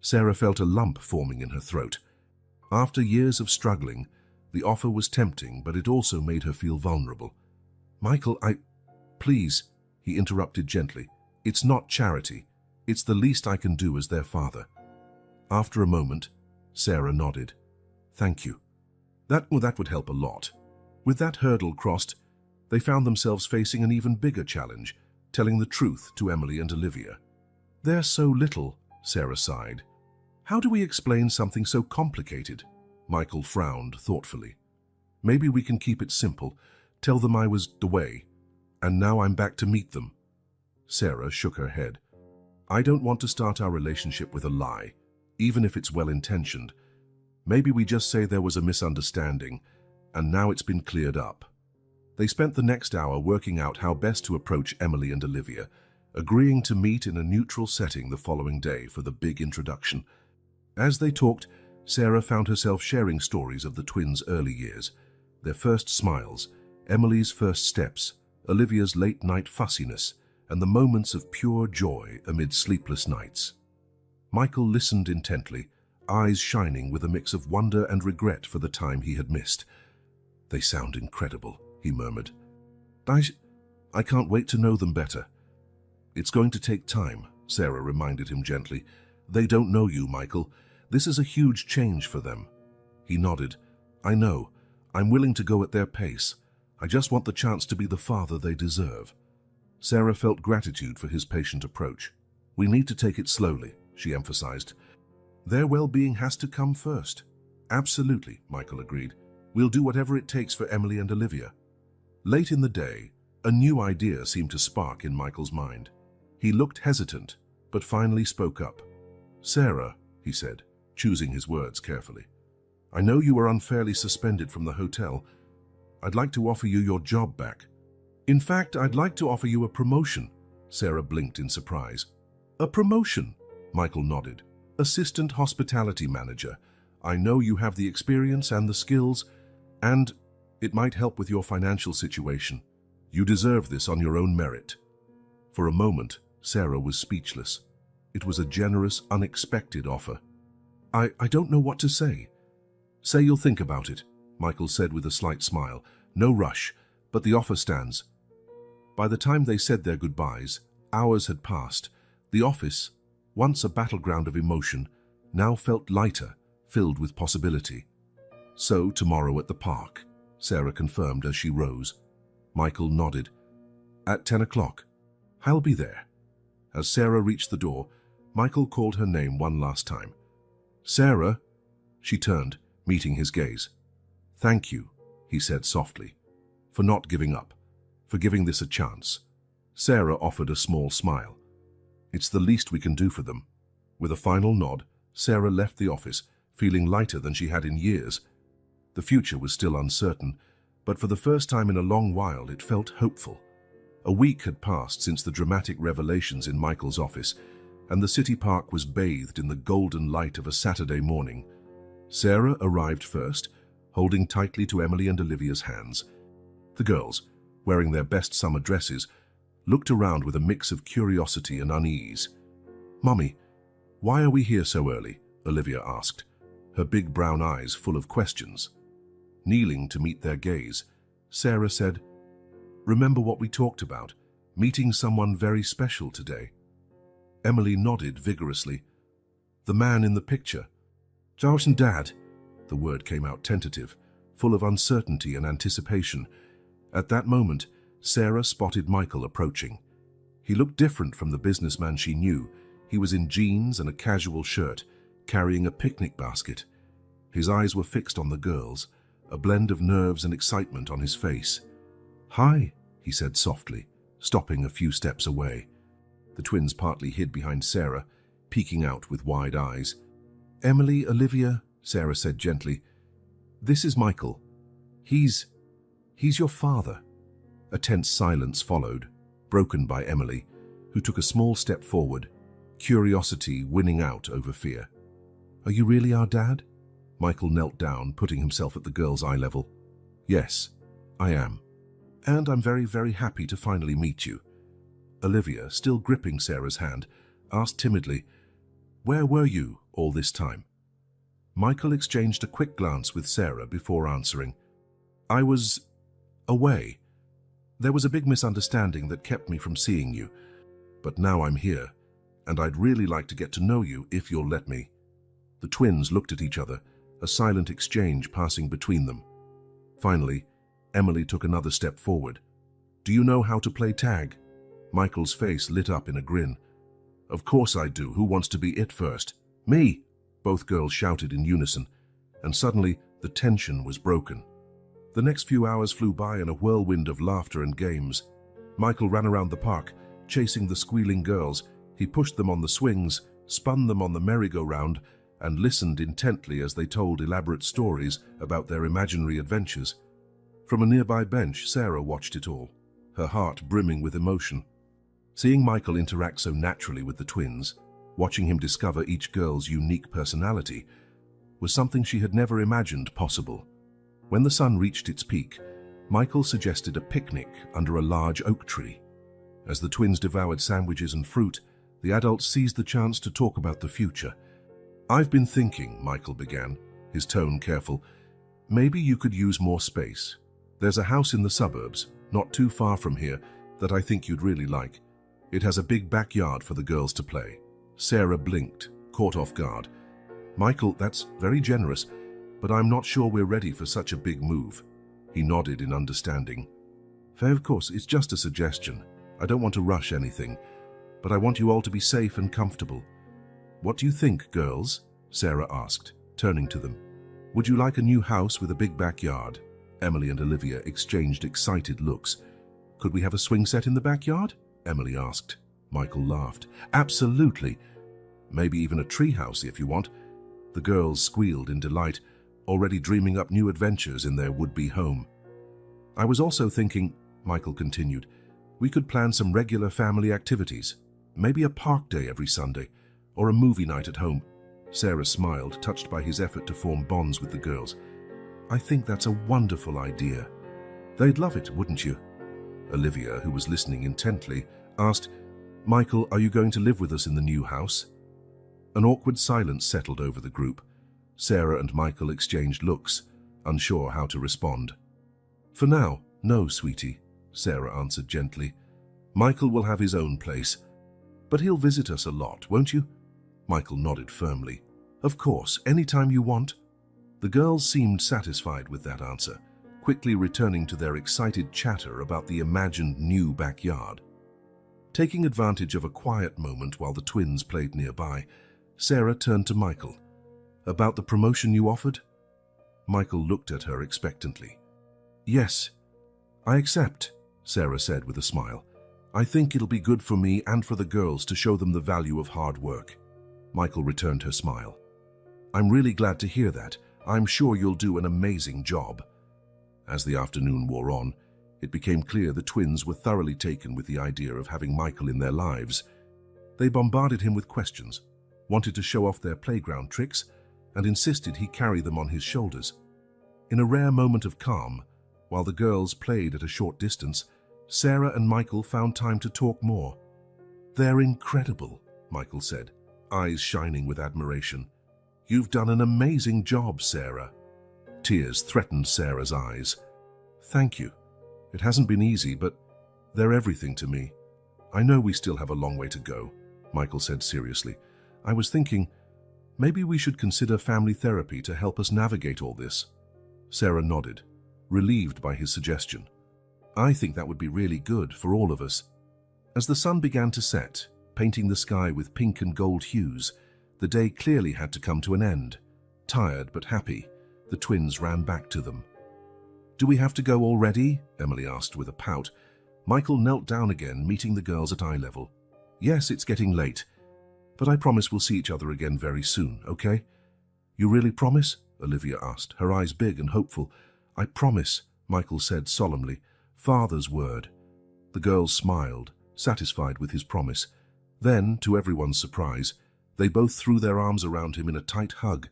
Speaker 1: Sarah felt a lump forming in her throat. After years of struggling, the offer was tempting, but it also made her feel vulnerable. Michael, Please, he interrupted gently. It's not charity. It's the least I can do as their father. After a moment, Sarah nodded. Thank you. That would help a lot. With that hurdle crossed, they found themselves facing an even bigger challenge, telling the truth to Emily and Olivia. They're so little, Sarah sighed. How do we explain something so complicated? Michael frowned thoughtfully. Maybe we can keep it simple. Tell them I was away, and now I'm back to meet them. Sarah shook her head. I don't want to start our relationship with a lie, even if it's well-intentioned. Maybe we just say there was a misunderstanding, and now it's been cleared up. They spent the next hour working out how best to approach Emily and Olivia, agreeing to meet in a neutral setting the following day for the big introduction. As they talked, Sarah found herself sharing stories of the twins' early years, their first smiles, Emily's first steps, Olivia's late-night fussiness, and the moments of pure joy amid sleepless nights. Michael listened intently, eyes shining with a mix of wonder and regret for the time he had missed. They sound incredible, he murmured. I can't wait to know them better. It's going to take time, Sarah reminded him gently. They don't know you, Michael. This is a huge change for them. He nodded. I know. I'm willing to go at their pace. I just want the chance to be the father they deserve. Sarah felt gratitude for his patient approach. We need to take it slowly, she emphasized. Their well-being has to come first. Absolutely, Michael agreed. We'll do whatever it takes for Emily and Olivia. Late in the day, a new idea seemed to spark in Michael's mind. He looked hesitant, but finally spoke up. Sarah, he said, choosing his words carefully. I know you were unfairly suspended from the hotel. I'd like to offer you your job back. In fact, I'd like to offer you a promotion. Sarah blinked in surprise. A promotion? Michael nodded. Assistant hospitality manager. I know you have the experience and the skills, and it might help with your financial situation. You deserve this on your own merit. For a moment, Sarah was speechless. It was a generous, unexpected offer. I don't know what to say. Say you'll think about it, Michael said with a slight smile. No rush, but the offer stands. By the time they said their goodbyes, hours had passed. The office, once a battleground of emotion, now felt lighter, filled with possibility. "So tomorrow at the park," Sarah confirmed as she rose. Michael nodded. "At 10 o'clock. I'll be there." As Sarah reached the door, Michael called her name one last time. "Sarah!" She turned, meeting his gaze. "Thank you," he said softly, "for not giving up, for giving this a chance." Sarah offered a small smile. "It's the least we can do for them." With a final nod, Sarah left the office, feeling lighter than she had in years. The future was still uncertain, but for the first time in a long while it felt hopeful. A week had passed since the dramatic revelations in Michael's office, and the city park was bathed in the golden light of a Saturday morning. Sarah arrived first, holding tightly to Emily and Olivia's hands. The girls, wearing their best summer dresses, looked around with a mix of curiosity and unease. "Mummy, why are we here so early?" Olivia asked, her big brown eyes full of questions. Kneeling to meet their gaze, Sarah said, "Remember what we talked about, meeting someone very special today?" Emily nodded vigorously. "The man in the picture." "Josh and Dad." The word came out tentative, full of uncertainty and anticipation. At that moment, Sarah spotted Michael approaching. He looked different from the businessman she knew. He was in jeans and a casual shirt, carrying a picnic basket. His eyes were fixed on the girls, a blend of nerves and excitement on his face. "Hi," he said softly, stopping a few steps away. The twins partly hid behind Sarah, peeking out with wide eyes. "Emily, Olivia," Sarah said gently, "this is Michael. He's your father." A tense silence followed, broken by Emily, who took a small step forward, curiosity winning out over fear. "Are you really our dad?" Michael knelt down, putting himself at the girl's eye level. "Yes, I am. And I'm very, very happy to finally meet you." Olivia, still gripping Sarah's hand, asked timidly, "Where were you all this time?" Michael exchanged a quick glance with Sarah before answering. "I was away. There was a big misunderstanding that kept me from seeing you. But now I'm here, and I'd really like to get to know you if you'll let me." The twins looked at each other, a silent exchange passing between them. Finally, Emily took another step forward. "Do you know how to play tag?" Michael's face lit up in a grin. "Of course I do. Who wants to be it first?" "Me!" Both girls shouted in unison, and suddenly the tension was broken. The next few hours flew by in a whirlwind of laughter and games. Michael ran around the park, chasing the squealing girls. He pushed them on the swings, spun them on the merry-go-round, and listened intently as they told elaborate stories about their imaginary adventures. From a nearby bench, Sarah watched it all, her heart brimming with emotion. Seeing Michael interact so naturally with the twins, watching him discover each girl's unique personality, was something she had never imagined possible. When the sun reached its peak, Michael suggested a picnic under a large oak tree. As the twins devoured sandwiches and fruit, the adults seized the chance to talk about the future. "I've been thinking," Michael began, his tone careful, "maybe you could use more space. There's a house in the suburbs, not too far from here, that I think you'd really like. It has a big backyard for the girls to play." Sarah blinked, caught off guard. "Michael, that's very generous, but I'm not sure we're ready for such a big move." He nodded in understanding. "Of course, it's just a suggestion. I don't want to rush anything, but I want you all to be safe and comfortable." "What do you think, girls?" Sarah asked, turning to them. "Would you like a new house with a big backyard?" Emily and Olivia exchanged excited looks. "Could we have a swing set in the backyard?" Emily asked. Michael laughed. "Absolutely. Maybe even a tree house if you want." The girls squealed in delight, already dreaming up new adventures in their would-be home. "I was also thinking," Michael continued, "we could plan some regular family activities. Maybe a park day every Sunday, or a movie night at home." Sarah smiled, touched by his effort to form bonds with the girls. "I think that's a wonderful idea. They'd love it, wouldn't you?" Olivia, who was listening intently, asked, "Michael, are you going to live with us in the new house?" An awkward silence settled over the group. Sarah and Michael exchanged looks, unsure how to respond. "For now, no, sweetie," Sarah answered gently. "Michael will have his own place, but he'll visit us a lot, won't you?" Michael nodded firmly. Of course, anytime you want. The girls seemed satisfied with that answer, quickly returning to their excited chatter about the imagined new backyard. Taking advantage of a quiet moment while the twins played nearby, Sarah turned to Michael. About the promotion you offered? Michael looked at her expectantly. Yes, I accept, Sarah said with a smile. I think it'll be good for me and for the girls to show them the value of hard work. Michael returned her smile. I'm really glad to hear that. I'm sure you'll do an amazing job. As the afternoon wore on, it became clear the twins were thoroughly taken with the idea of having Michael in their lives. They bombarded him with questions, wanted to show off their playground tricks, and insisted he carry them on his shoulders. In a rare moment of calm, while the girls played at a short distance, Sarah and Michael found time to talk more. They're incredible, Michael said, eyes shining with admiration. You've done an amazing job, Sarah. Tears threatened Sarah's eyes. Thank you. It hasn't been easy, but they're everything to me. I know we still have a long way to go, Michael said seriously. I was thinking, maybe we should consider family therapy to help us navigate all this. Sarah nodded, relieved by his suggestion. I think that would be really good for all of us. As the sun began to set, painting the sky with pink and gold hues, the day clearly had to come to an end. Tired but happy, the twins ran back to them. Do we have to go already? Emily asked with a pout. Michael knelt down again, meeting the girls at eye level. Yes, it's getting late, but I promise we'll see each other again very soon, okay? You really promise? Olivia asked, her eyes big and hopeful. I promise, Michael said solemnly. Father's word. The girls smiled, satisfied with his promise. Then, to everyone's surprise, they both threw their arms around him in a tight hug.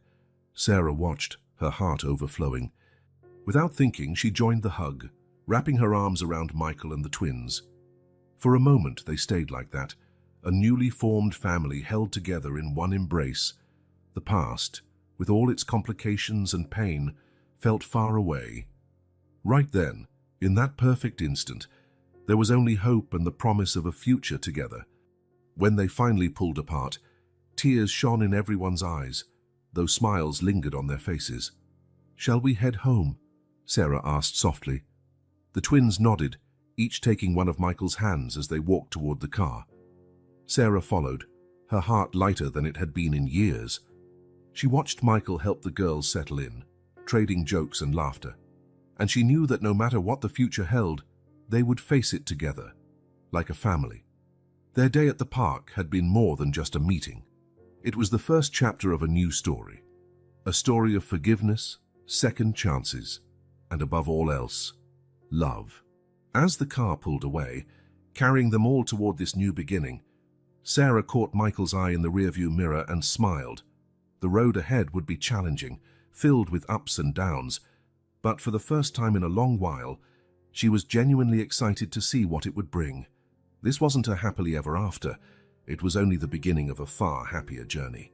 Speaker 1: Sarah watched, her heart overflowing. Without thinking, she joined the hug, wrapping her arms around Michael and the twins. For a moment they stayed like that, a newly formed family held together in one embrace. The past, with all its complications and pain, felt far away. Right then, in that perfect instant, there was only hope and the promise of a future together. When they finally pulled apart, tears shone in everyone's eyes, though smiles lingered on their faces. Shall we head home? Sarah asked softly. The twins nodded, each taking one of Michael's hands as they walked toward the car. Sarah followed, her heart lighter than it had been in years. She watched Michael help the girls settle in, trading jokes and laughter. And she knew that no matter what the future held, they would face it together, like a family. Their day at the park had been more than just a meeting. It was the first chapter of a new story. A story of forgiveness, second chances, and above all else, love. As the car pulled away, carrying them all toward this new beginning, Sarah caught Michael's eye in the rearview mirror and smiled. The road ahead would be challenging, filled with ups and downs, but for the first time in a long while, she was genuinely excited to see what it would bring. This wasn't a happily ever after. It was only the beginning of a far happier journey.